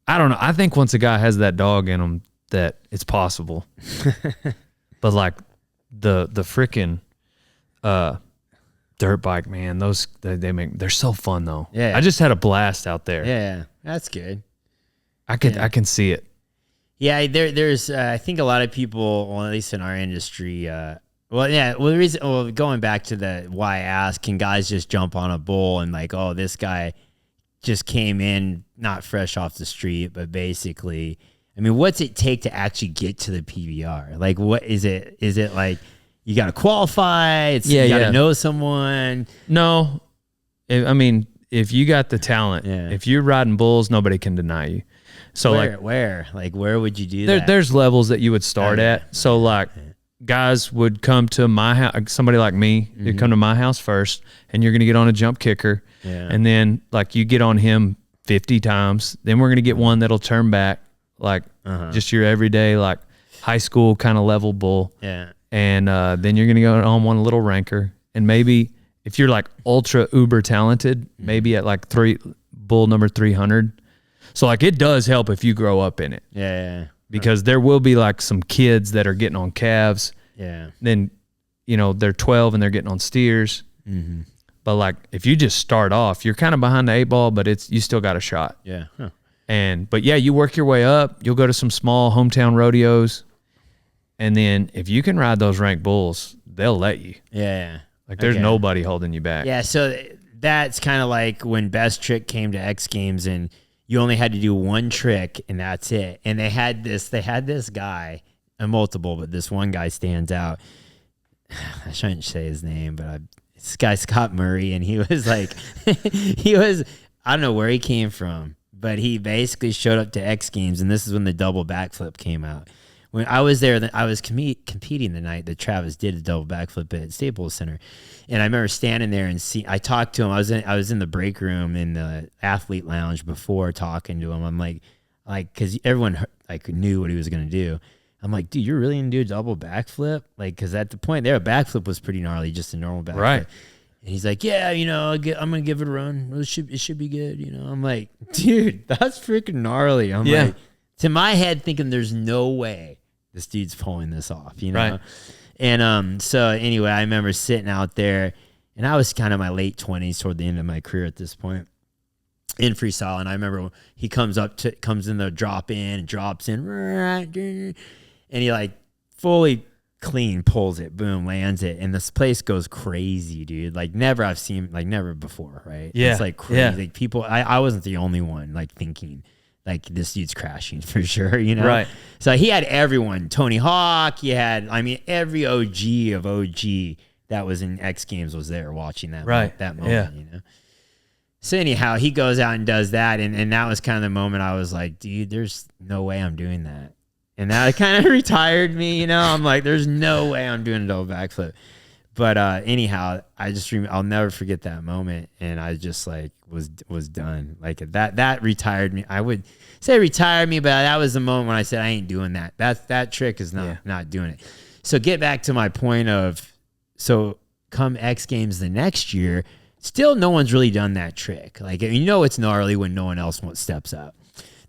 I don't know. I think once a guy has that dog in him that it's possible, but like the freaking, dirt bike, man. Those they're so fun though. Yeah. I just had a blast out there. Yeah, that's good. I can see it. Yeah, there's I think a lot of people, well, at least in our industry, the reason, going back to why I asked, can guys just jump on a bull and like, oh, this guy just came in not fresh off the street, but basically, I mean, what's it take to actually get to the PBR? Like, what is it? Is it like you got to qualify? You got to know someone? No, I mean, if you got the talent, if you're riding bulls, nobody can deny you. So where would you do that? There's levels that you would start at. So like guys would come to my house, somebody like me, you'd come to my house first, and you're going to get on a jump kicker. Yeah. And then like you get on him 50 times. Then we're going to get one that'll turn back, like just your everyday, like high school kind of level bull. Yeah. And then you're going to go on one little ranker. And maybe if you're like ultra uber talented, maybe at like bull number 300. So like it does help if you grow up in it. Yeah. Because there will be like some kids that are getting on calves. Yeah. Then, they're 12 and they're getting on steers. Mm-hmm. But like if you just start off, you're kind of behind the 8-ball, but you still got a shot. Yeah. Huh. But you work your way up. You'll go to some small hometown rodeos. And then if you can ride those ranked bulls, they'll let you. Yeah. Like there's nobody holding you back. Yeah. So that's kind of like when Best Trick came to X Games and you only had to do one trick and that's it. And they had this guy, multiple, but this one guy stands out. I shouldn't say his name, but this guy, Scott Murray, and he was like, I don't know where he came from, but he basically showed up to X Games, and this is when the double backflip came out. When I was there, I was competing the night that Travis did a double backflip at Staples Center. And I remember standing there and I talked to him. I was in the break room in the athlete lounge before talking to him. I'm like, because everyone like knew what he was going to do. I'm like, dude, you're really going to do a double backflip? Like, because at the point there, a backflip was pretty gnarly, just a normal backflip. Right. And he's like, yeah, I'm going to give it a run. It should be good. I'm like, dude, that's freaking gnarly. I'm like, to my head thinking there's no way this dude's pulling this off, Right. And so anyway, I remember sitting out there, and I was kind of my late 20s toward the end of my career at this point in freestyle. And I remember he comes in the drop in and drops in, and he like fully clean pulls it, boom, lands it, and this place goes crazy, dude. Like never before, right? Yeah. It's like crazy. Yeah. Like people, I wasn't the only one like thinking like this dude's crashing for sure, Right. So he had everyone, Tony Hawk, every OG of OG that was in X Games was there watching that moment, So anyhow, he goes out and does that, and that was kind of the moment I was like, dude, there's no way I'm doing that. And that kind of retired me, I'm like, there's no way I'm doing a double backflip. But anyhow, I'll never forget that moment, and I just like was done. Like that retired me. I would say retired me, but that was the moment when I said I ain't doing that. That trick is not doing it. So get back to my point of, so come X Games the next year, still no one's really done that trick. Like it's gnarly when no one else steps up.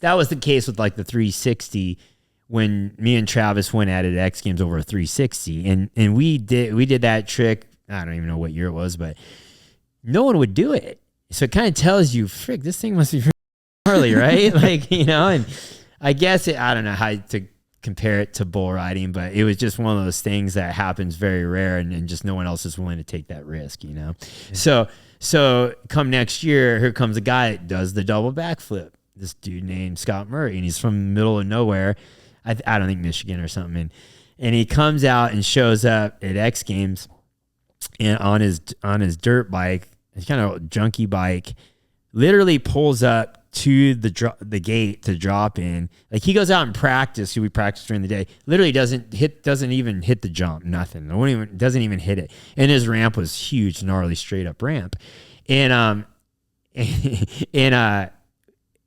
That was the case with like the 360. When me and Travis went at it at X Games over a 360, and we did that trick. I don't even know what year it was, but no one would do it. So it kind of tells you, frick, this thing must be gnarly, right? Like, and I guess I don't know how to compare it to bull riding, but it was just one of those things that happens very rare, and just no one else is willing to take that risk, Yeah. So come next year, here comes a guy that does the double backflip. This dude named Scott Murray, and he's from the middle of nowhere. I don't think Michigan or something. And he comes out and shows up at X Games and on his dirt bike, his kind of junky bike, literally pulls up to the gate to drop in. Like he goes out and practice. We practice during the day. Literally doesn't even hit the jump. Nothing. Doesn't even hit it. And his ramp was huge, gnarly, straight up ramp. And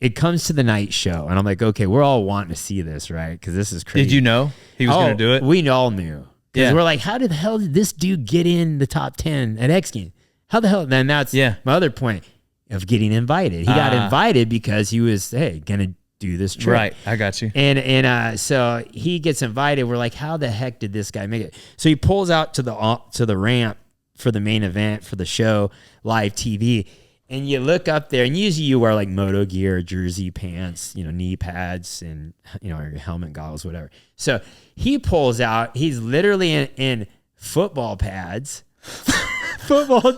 it comes to the night show, and I'm like, okay, we're all wanting to see this, right? Because this is crazy. Did you know he was going to do it? We all knew. Because we're like, how the hell did this dude get in the top 10 at X Games? How the hell? Then that's my other point of getting invited. He got invited because he was, going to do this trick. Right, I got you. And so he gets invited. We're like, how the heck did this guy make it? So he pulls out to the ramp, for the main event for the show, live TV. And you look up there, and usually you wear like moto gear, jersey, pants, knee pads, and or your helmet, goggles, whatever. So he pulls out. He's literally in football pads, football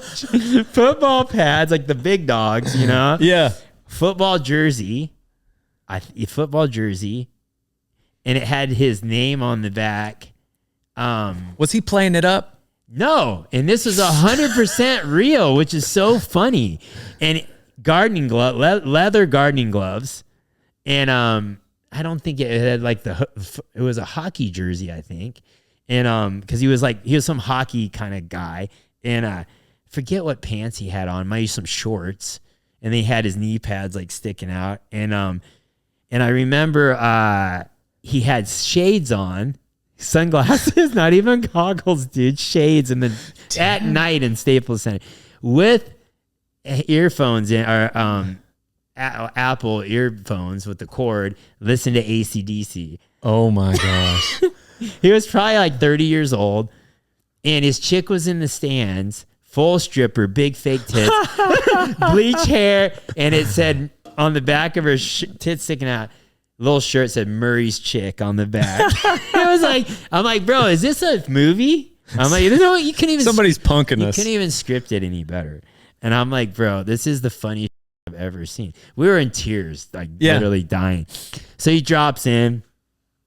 pads, like the big dogs, Yeah. Football jersey, and it had his name on the back. Was he playing it up? No, and this was 100% real, which is so funny. And gardening leather gardening gloves, and I don't think it had like it was a hockey jersey, I think, and because he was some hockey kind of guy, and forget what pants he had on, maybe some shorts, and they had his knee pads like sticking out, and I remember he had shades on. Sunglasses, not even goggles, dude. Shades, and then at night in Staples Center with earphones in, or Apple earphones with the cord. Listen to AC/DC. Oh my gosh! He was probably like 30 years old, and his chick was in the stands, full stripper, big fake tits, bleach hair, and it said on the back of her tits sticking out. Little shirt said Murray's chick on the back. It was like, I'm like, bro, is this a movie? I'm like, you couldn't even. Somebody's punking us. You couldn't even script it any better. And I'm like, bro, this is the funniest I've ever seen. We were in tears, like literally dying. So he drops in,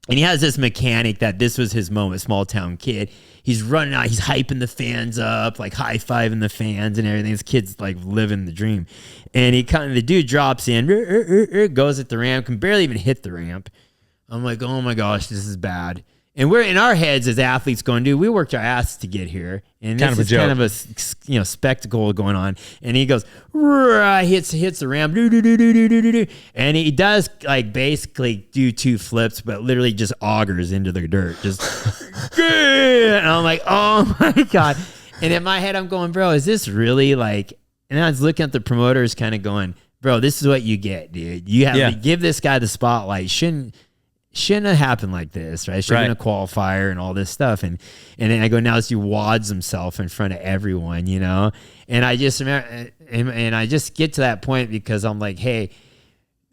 and he has this mechanic that this was his moment, small town kid. He's running out, he's hyping the fans up, like high-fiving the fans and everything. This kid's like living the dream. And the dude drops in, goes at the ramp, can barely even hit the ramp. I'm like, oh my gosh, this is bad. And we're in our heads as athletes going, dude, we worked our asses to get here. And this is kind of a spectacle going on. And he goes, hits the ramp, and he does like basically do 2 flips, but literally just augers into the dirt. Just, and I'm like, oh my God. And in my head, I'm going, bro, is this really like, and I was looking at the promoters kind of going, bro, this is what you get, dude. You have to give this guy the spotlight. Shouldn't have happened like this, right? Should have been a qualifier and all this stuff. And then I go, now he wads himself in front of everyone, And I just remember, and I just get to that point because I'm like, hey,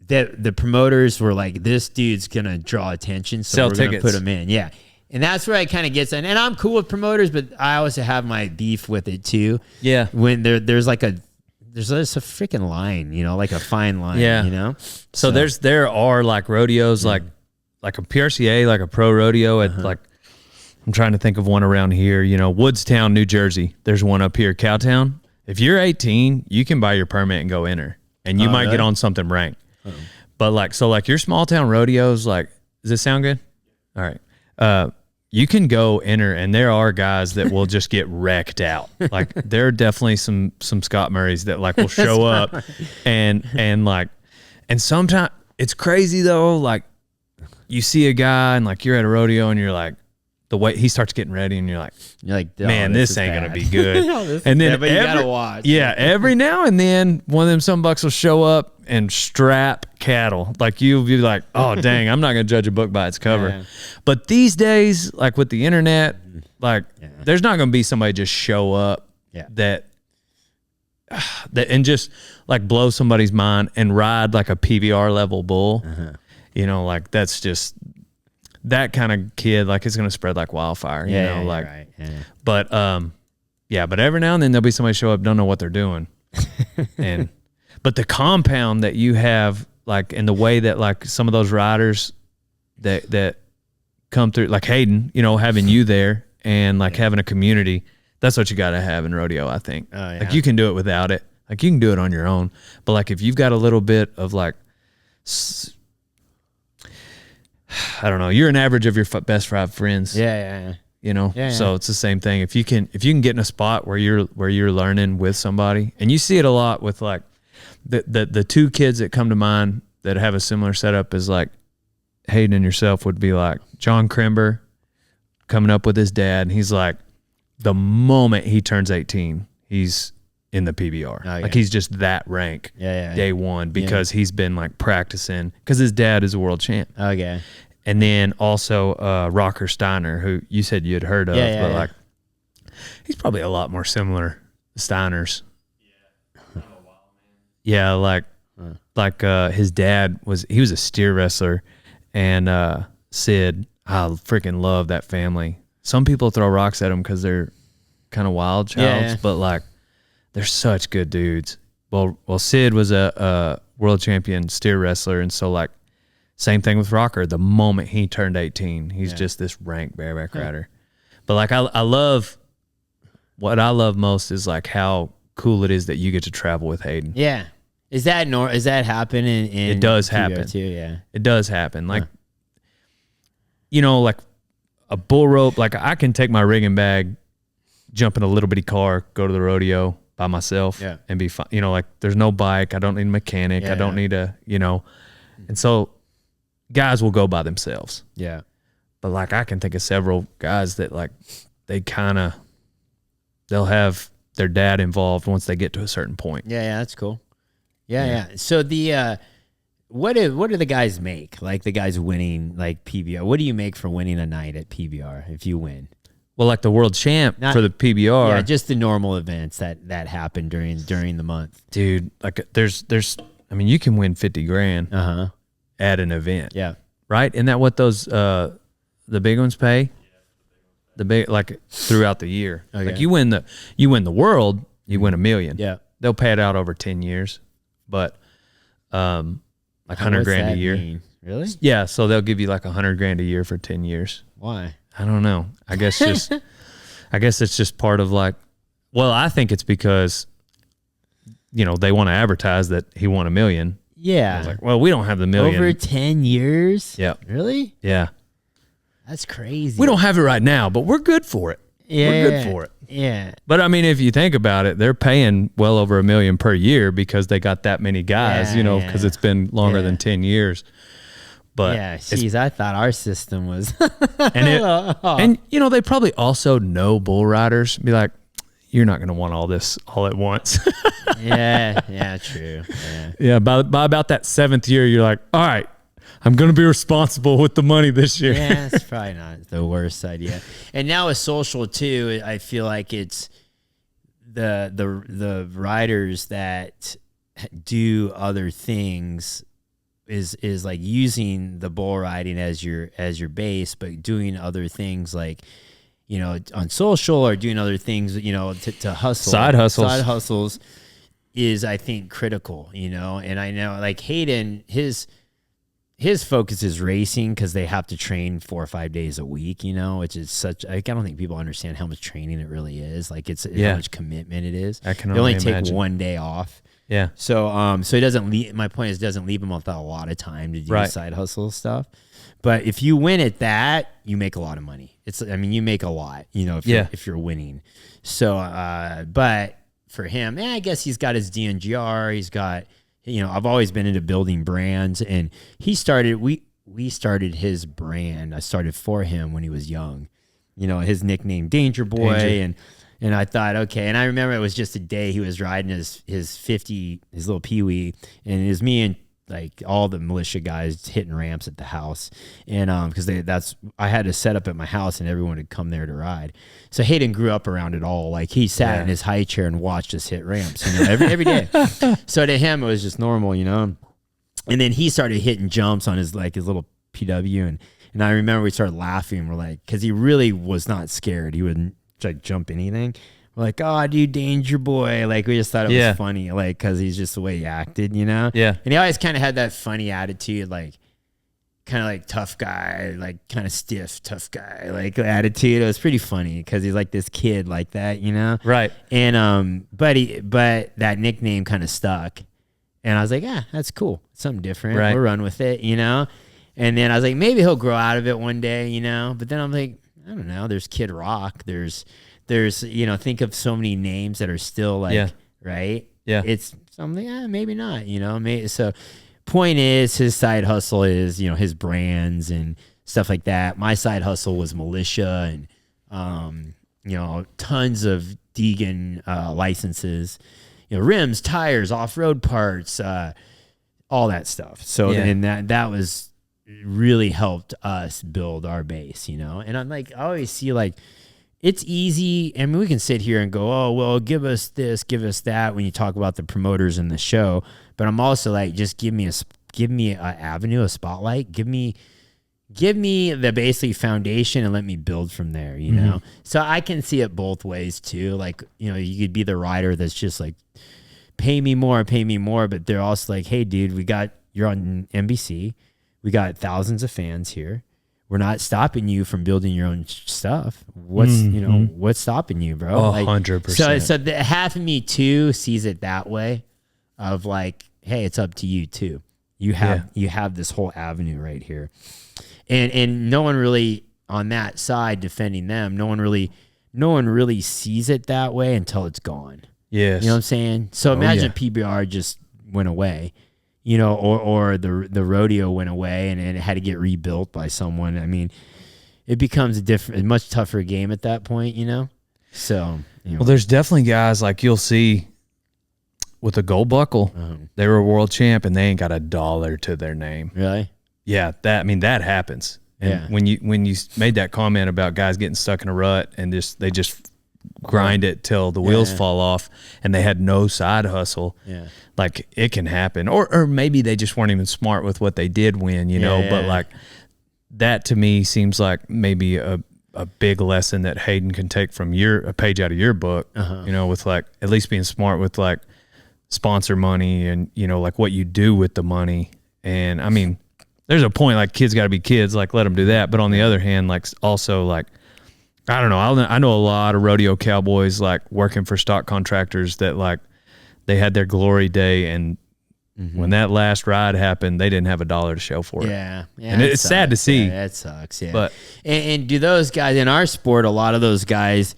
the promoters were like, this dude's going to draw attention, so we're going to put him in. Yeah. And that's where I kind of get, and I'm cool with promoters, but I also have my beef with it too. Yeah. When there's like there's a freaking line, like a fine line, So there are like rodeos, like a PRCA, like a pro rodeo at like, I'm trying to think of one around here, Woodstown, New Jersey. There's one up here, Cowtown. If you're 18, you can buy your permit and go enter, and you might get on something ranked. But like your small town rodeos, like, does this sound good? All right. You can go enter, and there are guys that will just get wrecked out. Like, there are definitely some Scott Murrays that like will show up and sometimes it's crazy though. Like, you see a guy and like you're at a rodeo and you're like, the way he starts getting ready and you're like, man, this ain't going to be good. And then but you got to watch. Yeah. Every now and then one of them some bucks will show up and strap cattle. Like, you'll be like, oh dang, I'm not going to judge a book by its cover. Yeah. But these days, like with the internet, like there's not going to be somebody just show up that and just like blow somebody's mind and ride like a PBR level bull. Like that's just that kind of kid, like it's going to spread like wildfire, but but every now and then there'll be somebody show up, don't know what they're doing. But the compound that you have, like, in the way that like some of those riders that come through, like Hayden, having you there and like having a community, that's what you got to have in rodeo, I think. Like, you can do it without it. Like, you can do it on your own. But like, if you've got a little bit of like, I don't know, you're an average of your best 5 friends. So it's the same thing. If you can get in a spot where you're learning with somebody, and you see it a lot with like the 2 kids that come to mind that have a similar setup as like Hayden and yourself would be like John Crimber coming up with his dad, and he's like, the moment he turns 18, he's in the PBR. Like, he's just that rank day one because he's been like practicing because his dad is a world champ. And then also Rocker Steiner, who you said you had heard of, like He's probably a lot more similar to Steiner's. Yeah, like his dad was a steer wrestler, and Sid, I freaking love that family. Some people throw rocks at them because they're kind of wild childs, but like they're such good dudes. Well, Sid was a world champion steer wrestler, and so like same thing with Rocker. The moment he turned 18, he's just this rank bareback rider. But like I love, what I love most is like how cool it is that you get to travel with Hayden. Yeah. Is that happening in it does happen too? Yeah. It does happen. Like, you know, like a bull rope, like I can take my rigging bag, jump in a little bitty car, go to the rodeo by myself and be fine. You know, like there's no bike. I don't need a mechanic. I don't need a, you know, and so guys will go by themselves. Yeah. But like I can think of several guys that like they'll have their dad involved once they get to a certain point. Yeah, that's cool. Yeah. So what do the guys make? Like the guys winning like PBR. What do you make for winning a night at PBR if you win? Well, like the world champ for the PBR. Yeah, just the normal events that happen during the month. Dude, like there's I mean, you can win 50 grand at an event. Yeah. Right? Isn't that what those the big ones pay? The big, like throughout the year. Okay. Like you win the world, you win $1 million. Yeah. They'll pay it out over 10 years. But like 100 grand a year. Mean? Really? Yeah, so they'll give you like 100 grand a year for 10 years. Why? I don't know. I guess it's just part of like, well, I think it's because, you know, they want to advertise that he won $1 million. Yeah. I was like, well, we don't have the $1 million. Over 10 years? Yeah. Really? Yeah. That's crazy. We don't have it right now, but we're good for it. Yeah. We're good for it. Yeah. But I mean, if you think about it, they're paying well over $1 million per year because they got that many guys, you know, because it's been longer than 10 years. But yeah, geez, I thought our system was. and you know, they probably also know bull riders. Be like, you're not going to want all this all at once. yeah, true. Yeah, by about that 7th year, you're like, all right, I'm going to be responsible with the money this year. Yeah, it's probably not the worst idea. And now with social too, I feel like it's the riders that do other things is like using the bull riding as your base, but doing other things like, you know, on social or doing other things, you know, to hustle. Side hustles is, I think, critical, you know. And I know like Hayden, his focus is racing because they have to train 4 or 5 days a week, you know, which is such, like, I don't think people understand how much training it really is. Like how much commitment it is. I can only imagine. take 1 day off. Yeah. So it doesn't leave, my point is, it doesn't leave him without a lot of time to do side hustle stuff. But if you win at that, you make a lot of money. You make a lot, you know, if you're winning. So, but for him, I guess he's got his DNGR. He's got, you know, I've always been into building brands, and we started his brand. I started for him when he was young, you know, his nickname Danger Boy. And I thought, okay. And I remember it was just a day he was riding his little Pee-wee, and it was me and like all the Mulisha guys hitting ramps at the house. And because I had to set up at my house and everyone would come there to ride. So Hayden grew up around it all. Like he sat in his high chair and watched us hit ramps, you know, every day. So to him it was just normal, you know. And then he started hitting jumps on his little PW, and I remember we started laughing. We're like, because he really was not scared. He wouldn't like jump anything. We're like, oh, dude, Danger Boy. Like, we just thought it was funny, like, because he's just the way he acted, you know? Yeah. And he always kind of had that funny attitude, like, kind of like tough guy, like kind of stiff, tough guy, like attitude. It was pretty funny because he's like this kid like that, you know? Right. And, but that nickname kind of stuck. And I was like, that's cool. Something different. Right. We'll run with it, you know? And then I was like, maybe he'll grow out of it one day, you know? But then I'm like, I don't know. There's Kid Rock. There's, you know, think of so many names that are still like, right? Yeah. It's something, maybe not, you know? So point is, his side hustle is, you know, his brands and stuff like that. My side hustle was Mulisha and, you know, tons of Deegan licenses, you know, rims, tires, off-road parts, all that stuff. So and that was really helped us build our base, you know? And I'm like, I always see like it's easy. I mean, we can sit here and go, oh, well, give us this, give us that when you talk about the promoters in the show. But I'm also like, just give me an avenue, a spotlight. Give me the basically foundation and let me build from there, you know? So I can see it both ways too. Like, you know, you could be the rider that's just like, pay me more. But they're also like, hey, dude, you're on NBC. We got thousands of fans here. We're not stopping you from building your own stuff. What's stopping you, bro? 100%. So the half of me too sees it that way of like, hey, it's up to you too. You have this whole avenue right here. And no one really on that side defending them, no one really sees it that way until it's gone. Yes. You know what I'm saying? So imagine PBR just went away. You know, or the rodeo went away and it had to get rebuilt by someone. I mean, it becomes a much tougher game at that point, you know? So, well, there's definitely guys like you'll see with a gold buckle, they were a world champ and they ain't got $1 to their name. Really? Yeah, that happens. And when you made that comment about guys getting stuck in a rut and they just grind it till the wheels fall off and they had no side hustle. Yeah. Like it can happen. Or maybe they just weren't even smart with what they did win, you know, but like that to me seems like maybe a big lesson that Hayden can take from a page out of your book, you know, with like at least being smart with like sponsor money and, you know, like what you do with the money. And I mean, there's a point like kids got to be kids, like let them do that. But on the other hand, like also like, I don't know. I know a lot of rodeo cowboys like working for stock contractors that like they had their glory day and when that last ride happened, they didn't have $1 to show for it. Yeah. And it's sad to see. Yeah, that sucks. Yeah. But and do those guys in our sport, a lot of those guys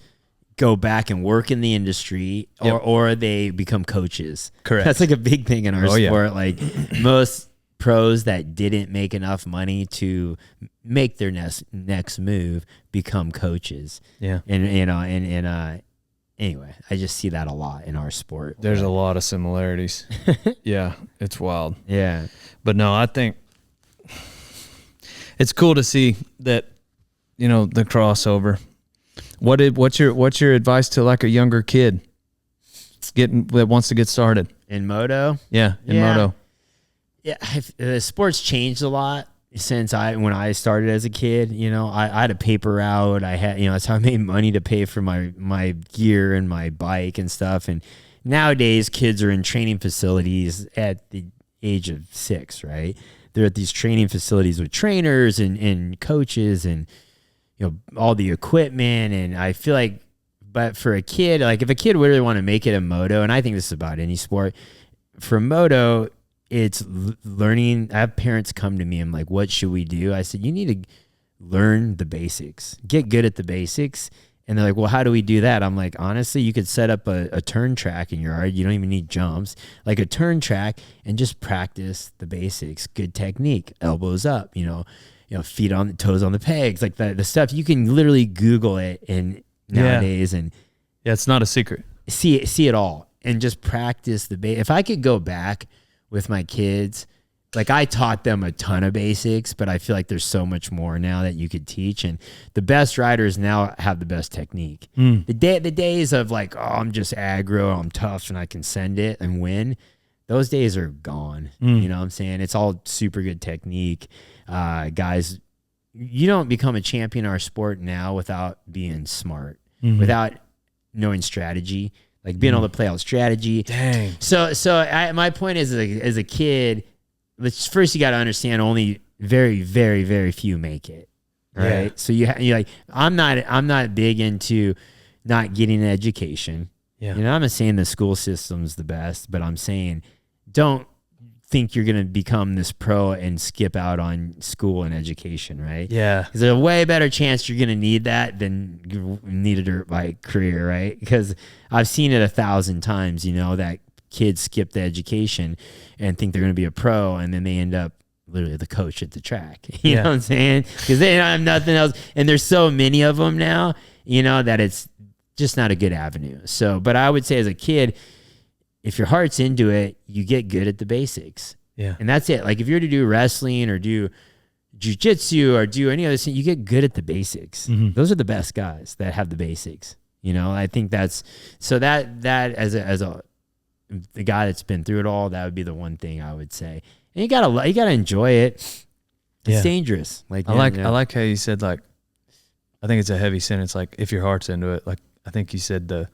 go back and work in the industry or they become coaches. Correct. That's like a big thing in our sport. Yeah. Like most pros that didn't make enough money to make their next move become coaches. Yeah. And you know, and anyway, I just see that a lot in our sport. There's a lot of similarities. Yeah, it's wild. Yeah. But no, I think it's cool to see that, you know, the crossover. What's your advice to like a younger kid that wants to get started in moto? Yeah, moto. Yeah, the sport's changed a lot since when I started as a kid. You know, I had a paper route. I had, you know, that's how I made money to pay for my gear and my bike and stuff. And nowadays, kids are in training facilities at the age of 6, right? They're at these training facilities with trainers and coaches and, you know, all the equipment. And I feel like, but for a kid, like if a kid really want to make it a moto, and I think this is about any sport, for moto, it's learning. I have parents come to me and like, what should we do? I said, you need to learn the basics, get good at the basics. And they're like, well, how do we do that? I'm like, honestly, you could set up a turn track in your yard. You don't even need jumps, like a turn track, and just practice the basics. Good technique, elbows up, you know, feet on the toes on the pegs, like the stuff you can literally Google it and nowadays. And it's not a secret. See it all and just practice if I could go back with my kids, like I taught them a ton of basics, but I feel like there's so much more now that you could teach. And the best riders now have the best technique. The days of like, oh, I'm just aggro, I'm tough and I can send it and win, those days are gone. You know what I'm saying? It's all super good technique. Guys, you don't become a champion in our sport now without being smart, without knowing strategy. Like being able to play out strategy. Dang. So my point is, as a kid, first you got to understand only very, very, very few make it. Right. Yeah. So you like, I'm not big into not getting an education. Yeah. You know, I'm not saying the school system's the best, but I'm saying don't think you're going to become this pro and skip out on school and education, right? Yeah. Because there's a way better chance you're going to need that than you need a dirt bike career, right? Because I've seen it 1,000 times, you know, that kids skip the education and think they're going to be a pro, and then they end up literally the coach at the track. You know what I'm saying? Because they don't have nothing else. And there's so many of them now, you know, that it's just not a good avenue. So, but I would say as a kid, if your heart's into it, you get good at the basics. Yeah. And that's it. Like if you're to do wrestling or do jiu-jitsu or do any other thing, you get good at the basics. Those are the best guys that have the basics. You know, I think that's so that as the guy that's been through it all, that would be the one thing I would say. And you gotta enjoy it. It's dangerous. Like I like how you said, like, I think it's a heavy sentence. Like, if your heart's into it, like I think you said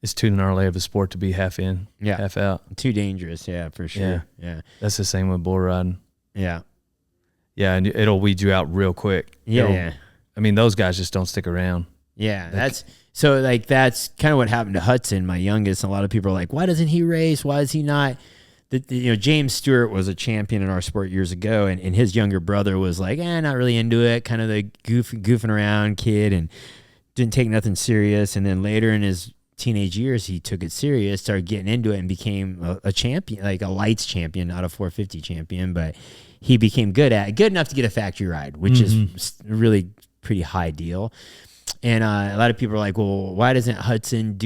it's too gnarly of a sport to be half in, half out. Too dangerous. Yeah, for sure. Yeah. That's the same with bull riding. Yeah. Yeah, and it'll weed you out real quick. Yeah. I mean, those guys just don't stick around. Yeah, that's kind of what happened to Hudson, my youngest. And a lot of people are like, why doesn't he race? Why is he not? James Stewart was a champion in our sport years ago, and his younger brother was like, not really into it, kind of the goofing around kid, and didn't take nothing serious. And then later in his teenage years, he took it serious, started getting into it, and became a champion, like a lights champion, not a 450 champion, but he became good enough to get a factory ride, which is really pretty high deal. And a lot of people are like, well, why doesn't Hudson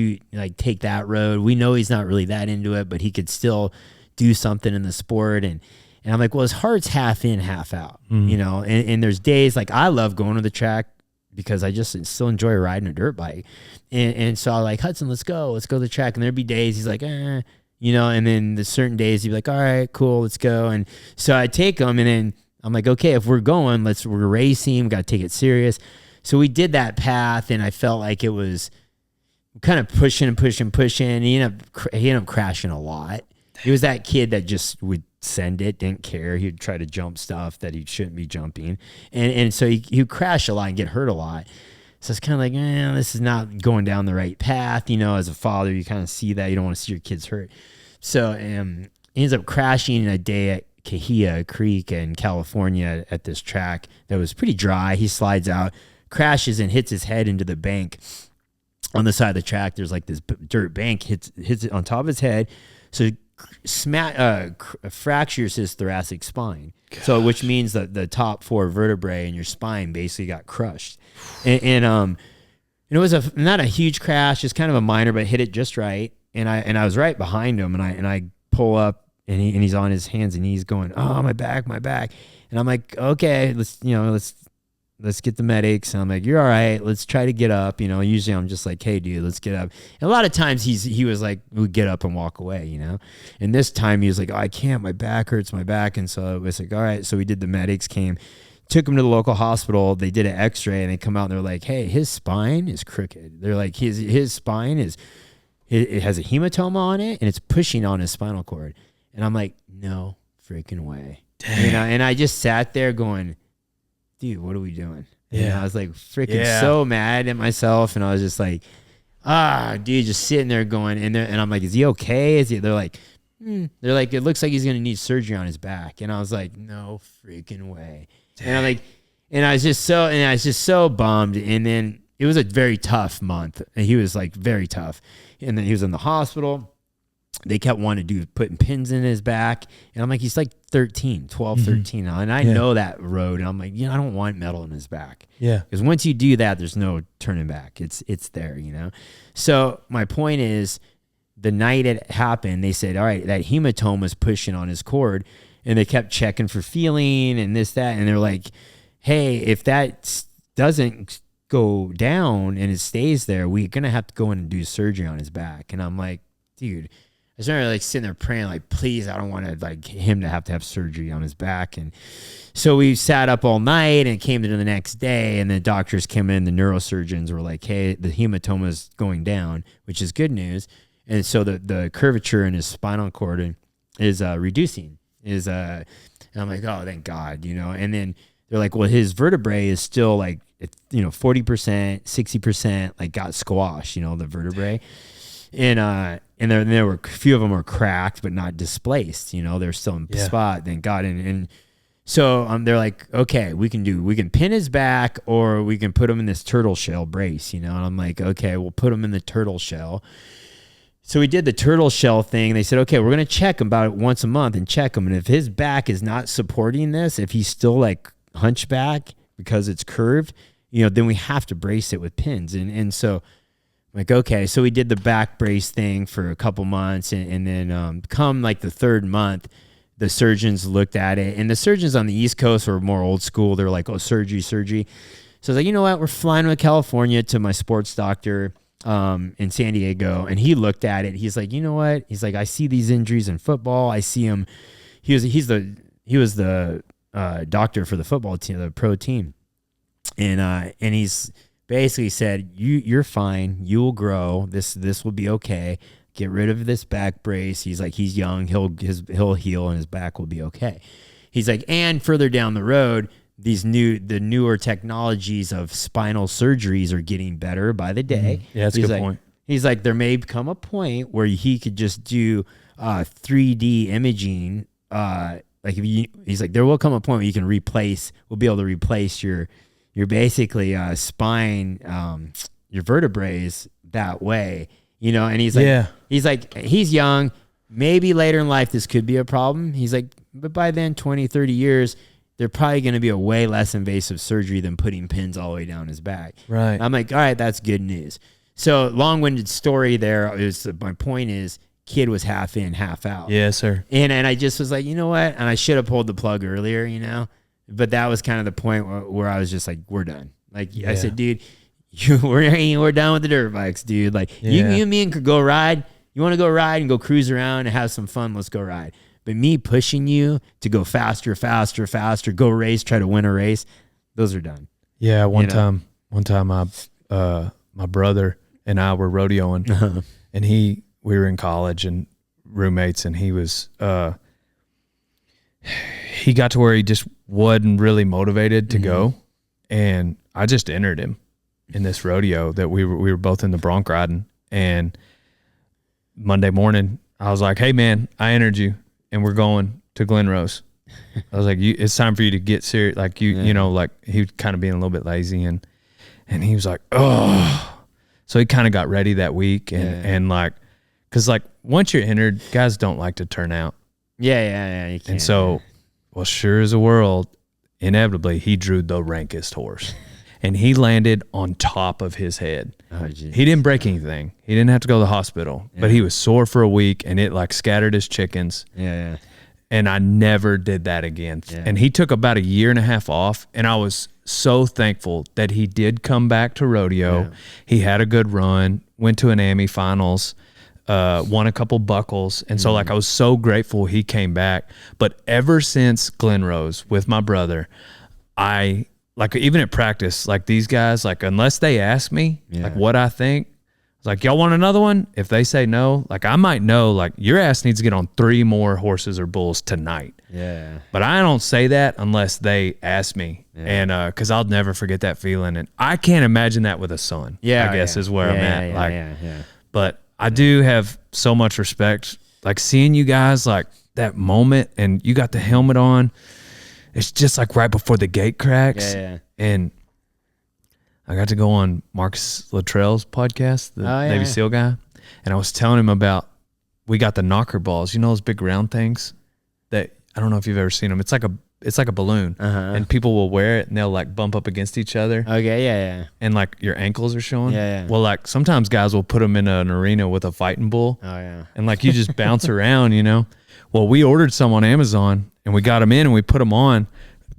take that road? We know he's not really that into it, but he could still do something in the sport. And I'm like, well, his heart's half in, half out, you know? And there's days like I love going to the track because I just still enjoy riding a dirt bike. And so I'm like, Hudson, let's go to the track. And there'd be days he's like, you know, and then the certain days he'd be like, all right, cool, let's go. And so I take him, and then I'm like, okay, if we're going, we're racing, we got to take it serious. So we did that path, and I felt like it was kind of pushing. And he ended up crashing a lot. He was that kid that just would send it, didn't care. He'd try to jump stuff that he shouldn't be jumping. And so he would crash a lot and get hurt a lot. So it's kind of like, this is not going down the right path. You know, as a father, you kind of see that. You don't want to see your kids hurt. So he ends up crashing in a day at Cahuilla Creek in California at this track that was pretty dry. He slides out, crashes, and hits his head into the bank on the side of the track. There's like this dirt bank, hits it on top of his head. So fractures his thoracic spine. Gosh. So which means that the top 4 vertebrae in your spine basically got crushed. And it was not a huge crash, just kind of a minor, but hit it just right. And I was right behind him, and I pull up, and he's on his hands and knees going, oh, my back. And I'm like, okay, let's get the medics. And I'm like, you're all right. Let's try to get up. You know, usually I'm just like, hey, dude, let's get up. And a lot of times he was like, we'd get up and walk away, you know. And this time he was like, oh, I can't. My back hurts, And so it was like, all right. So we did the medics came, took him to the local hospital. They did an x-ray, and they come out and they're like, hey, his spine is crooked. They're like, his spine is, it has a hematoma on it, and it's pushing on his spinal cord. And I'm like, no freaking way. Dang. You know, and I just sat there going, dude, what are we doing? Yeah. And I was like freaking so mad at myself. And I was just like, dude, just sitting there going, and I'm like, is he okay? They're like, it looks like he's going to need surgery on his back. And I was like, no freaking way. Dang. And I'm like, and I was just so bummed. And then it was a very tough month. And he was like very tough. And then he was in the hospital. They kept wanting to putting pins in his back. And I'm like, he's like 13 now. And I know that road. And I'm like, I don't want metal in his back. Yeah. Because once you do that, there's no turning back. It's there, you know? So my point is, the night it happened, they said, all right, that hematoma was pushing on his cord. And they kept checking for feeling and this, that. And they're like, hey, if that doesn't go down and it stays there, we're going to have to go in and do surgery on his back. And I'm like, dude, I was like sitting there praying, like, please, I don't want him to have surgery on his back. And so we sat up all night, and it came to the next day, and the doctors came in, the neurosurgeons were like, hey, the hematoma is going down, which is good news. And so the curvature in his spinal cord is reducing. And I'm like, oh, thank God, you know. And then they're like, well, his vertebrae is still like, 40%, 60%, like got squashed, the vertebrae. And there were a few of them were cracked, but not displaced. They're still in spot, thank God. And so they're like, okay, we can pin his back, or we can put him in this turtle shell brace, And I'm like, okay, we'll put him in the turtle shell. So we did the turtle shell thing. They said, okay, we're going to check him about once a month and check him. And if his back is not supporting this, if he's still like hunchback because it's curved, then we have to brace it with pins. And so like, okay, so we did the back brace thing for a couple months, and then come like the third month, the surgeons looked at it, and the surgeons on the East Coast were more old school. They're like, oh, surgery. So I was like, you know what? We're flying to California to my sports doctor in San Diego. And he looked at it. He's like, you know what? He's like, I see these injuries in football. I see him. He was the doctor for the football team, the pro team. And he's basically said, you're fine. You will grow. This will be okay. Get rid of this back brace. He's like, he's young. He'll heal and his back will be okay. He's like, and further down the road, the newer technologies of spinal surgeries are getting better by the day. Yeah, that's a good point. He's like, there may come a point where he could just do 3D imaging. He's like, there will come a point where we'll be able to replace your basically spine, your vertebrae that way. You know, and he's like, he's young. Maybe later in life, this could be a problem. He's like, but by then, 20, 30 years, they're probably going to be a way less invasive surgery than putting pins all the way down his back. Right. I'm like, all right, that's good news. So long-winded story there. My point is, kid was half in, half out. Yes, sir. And I just was like, you know what? And I should have pulled the plug earlier, you know, but that was kind of the point where I was just like, we're done. Like I said, dude, we're done with the dirt bikes, dude. Like you and me could go ride. You want to go ride and go cruise around and have some fun? Let's go ride. But me pushing you to go faster, go race, try to win a race, those are done. Yeah, one time, my brother and I were rodeoing, and we were in college and roommates, and he got to where he just wasn't really motivated to go, and I just entered him in this rodeo that we were both in the bronc riding, and Monday morning I was like, hey man, I entered you and we're going to Glen Rose. I was like, it's time for you to get serious. Like you know, like he was kind of being a little bit lazy, and he was like, oh, so he kind of got ready that week, and like, cause like once you're entered, guys don't like to turn out. Yeah. You can't, and so, well, sure as a world, inevitably he drew the rankest horse. And he landed on top of his head. Oh, geez. He didn't break anything. He didn't have to go to the hospital, but he was sore for a week, and it like scattered his chickens. Yeah. And I never did that again. Yeah. And he took about 1.5 years off, and I was so thankful that he did come back to rodeo. Yeah. He had a good run, went to an AMI finals, won a couple buckles. And so like I was so grateful he came back. But ever since Glen Rose with my brother, like even at practice, like these guys, like unless they ask me like what I think, it's like, y'all want another one? If they say no, like I might know, like your ass needs to get on 3 more horses or bulls tonight. Yeah. But I don't say that unless they ask me. Yeah. And cause I'll never forget that feeling. And I can't imagine that with a son. Yeah. I guess is where I'm at. But I do have so much respect, like seeing you guys like that moment, and you got the helmet on. It's just like right before the gate cracks. Yeah. And I got to go on Marcus Luttrell's podcast, the Navy SEAL guy. And I was telling him about, we got the knocker balls. You know those big round things that, I don't know if you've ever seen them. It's like a balloon, and people will wear it and they'll like bump up against each other. Okay. Yeah. And like your ankles are showing. Yeah. Well, like sometimes guys will put them in an arena with a fighting bull. Oh yeah. And like you just bounce around, you know? Well, we ordered some on Amazon, and we got them in and we put them on,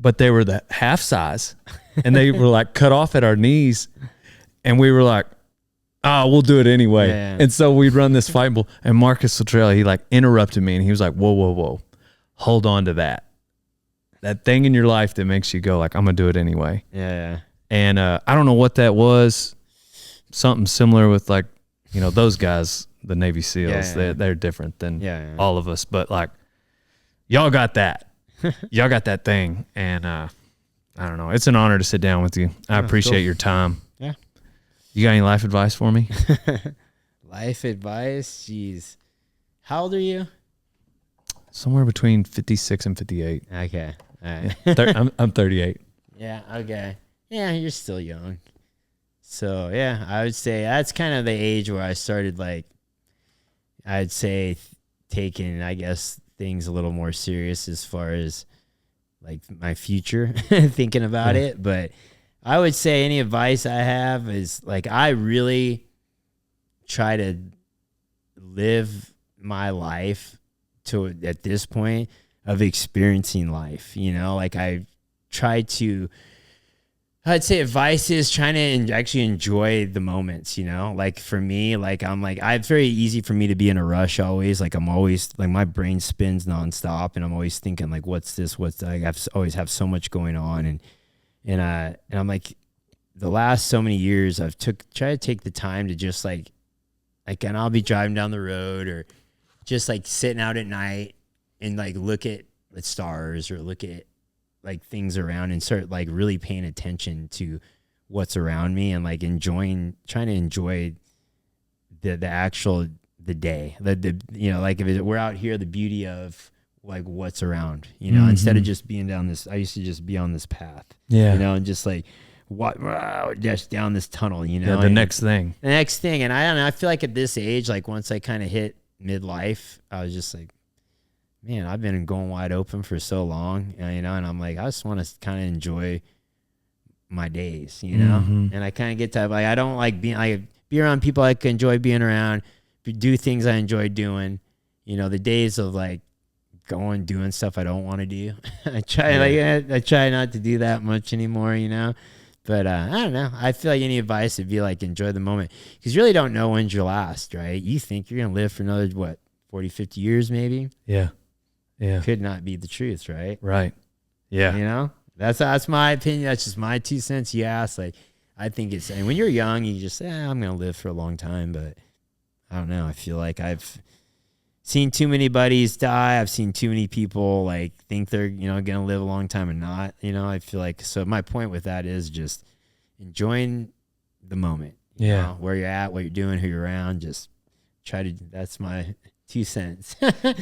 but they were the half size, and they were like cut off at our knees, and we were like, oh, we'll do it anyway. Yeah. And so we'd run this fight bull, and Marcus Luttrell, he like interrupted me, and he was like, whoa, hold on to that thing in your life that makes you go like, I'm gonna do it anyway. Yeah. And I don't know what that was. Something similar with like, you know, those guys, the Navy SEALs, they're different than all of us, but like y'all got that. Y'all got that thing. And I don't know. It's an honor to sit down with you. I appreciate your time. Yeah. You got any life advice for me? Life advice? Jeez. How old are you? Somewhere between 56 and 58. Okay. All right. I'm 38. Yeah. Okay. Yeah, you're still young. So yeah, I would say that's kind of the age where I started, like, I'd say taking, I guess, things a little more serious as far as like my future, thinking about it. But I would say any advice I have is like, I really try to live my life to, at this point, of experiencing life. You know, like I tried to, I'd say advice is trying to actually enjoy the moments, you know, like for me, like it's very easy for me to be in a rush always. Like I'm always like my brain spins nonstop and I'm always thinking like, what's this? What's like, always have so much going on. And I'm like the last so many years I've try to take the time to just like, and I'll be driving down the road or just like sitting out at night and like look at the stars or look at like things around and start like really paying attention to what's around me and like trying to enjoy the day, you know, like if we're out here, the beauty of like what's around, you know, instead of just being down this, I used to just be on this path, you know, and just like just down this tunnel, you know, the next thing. And I don't know, I feel like at this age, like once I kind of hit midlife, I was just like, man, I've been going wide open for so long, you know, and I'm like, I just want to kind of enjoy my days, you know, and I kind of get to like, I don't like be around people I can enjoy being around, do things I enjoy doing, you know, the days of like doing stuff I don't want to do. I try not to do that much anymore, you know, but I don't know. I feel like any advice would be like, enjoy the moment because you really don't know when's your last, right? You think you're going to live for another, 40, 50 years maybe? Yeah. Yeah. Could not be the truth, right? Right. Yeah. You know, that's my opinion. That's just my 2 cents. You ask, like, I think and when you're young, you just say, I'm going to live for a long time. But I don't know. I feel like I've seen too many buddies die. I've seen too many people like think they're, you know, going to live a long time and not, you know, I feel like, so my point with that is just enjoying the moment, you know, where you're at, what you're doing, who you're around, just that's my 2 cents.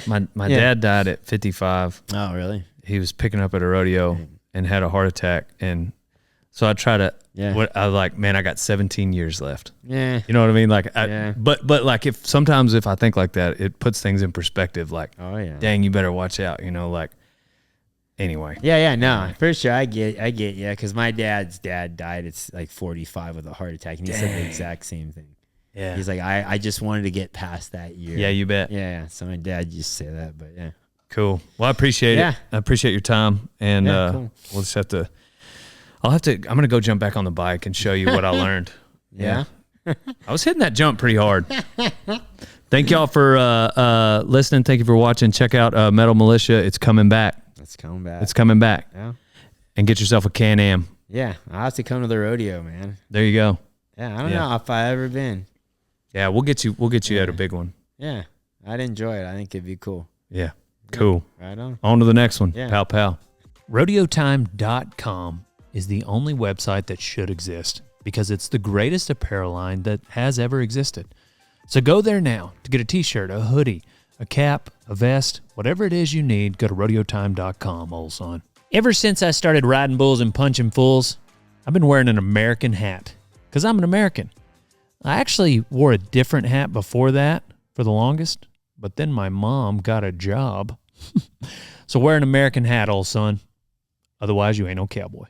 My dad died at 55. Oh, really? He was picking up at a rodeo and had a heart attack. And so I try to, I was like, man, I got 17 years left. Yeah. You know what I mean? Like, but like sometimes if I think like that, it puts things in perspective. Like, oh yeah, dang, you better watch out, you know, like, anyway. Yeah. No, for sure. I get yeah. Cause my dad's dad died at like 45 with a heart attack and he said the exact same thing. Yeah. He's like, I just wanted to get past that year. Yeah, you bet. Yeah. So my dad used to say that, but yeah. Cool. Well, I appreciate it. I appreciate your time. And cool. We'll just have to, I'm going to go jump back on the bike and show you what I learned. Yeah. I was hitting that jump pretty hard. Thank y'all for listening. Thank you for watching. Check out Metal Mulisha. It's coming back. It's coming back. It's coming back. Yeah. And get yourself a Can-Am. Yeah. I'll have to come to the rodeo, man. There you go. Yeah. I don't know if I've ever been. Yeah, we'll get you at a big one. Yeah. I'd enjoy it. I think it'd be cool. Yeah. Cool. Right on. On to the next one. Yeah. Pow, pow. RodeoTime.com is the only website that should exist because it's the greatest apparel line that has ever existed. So go there now to get a t-shirt, a hoodie, a cap, a vest, whatever it is you need. Go to RodeoTime.com, old son. Ever since I started riding bulls and punching fools, I've been wearing an American hat because I'm an American. I actually wore a different hat before that for the longest, but then my mom got a job. So wear an American hat, old son. Otherwise, you ain't no cowboy.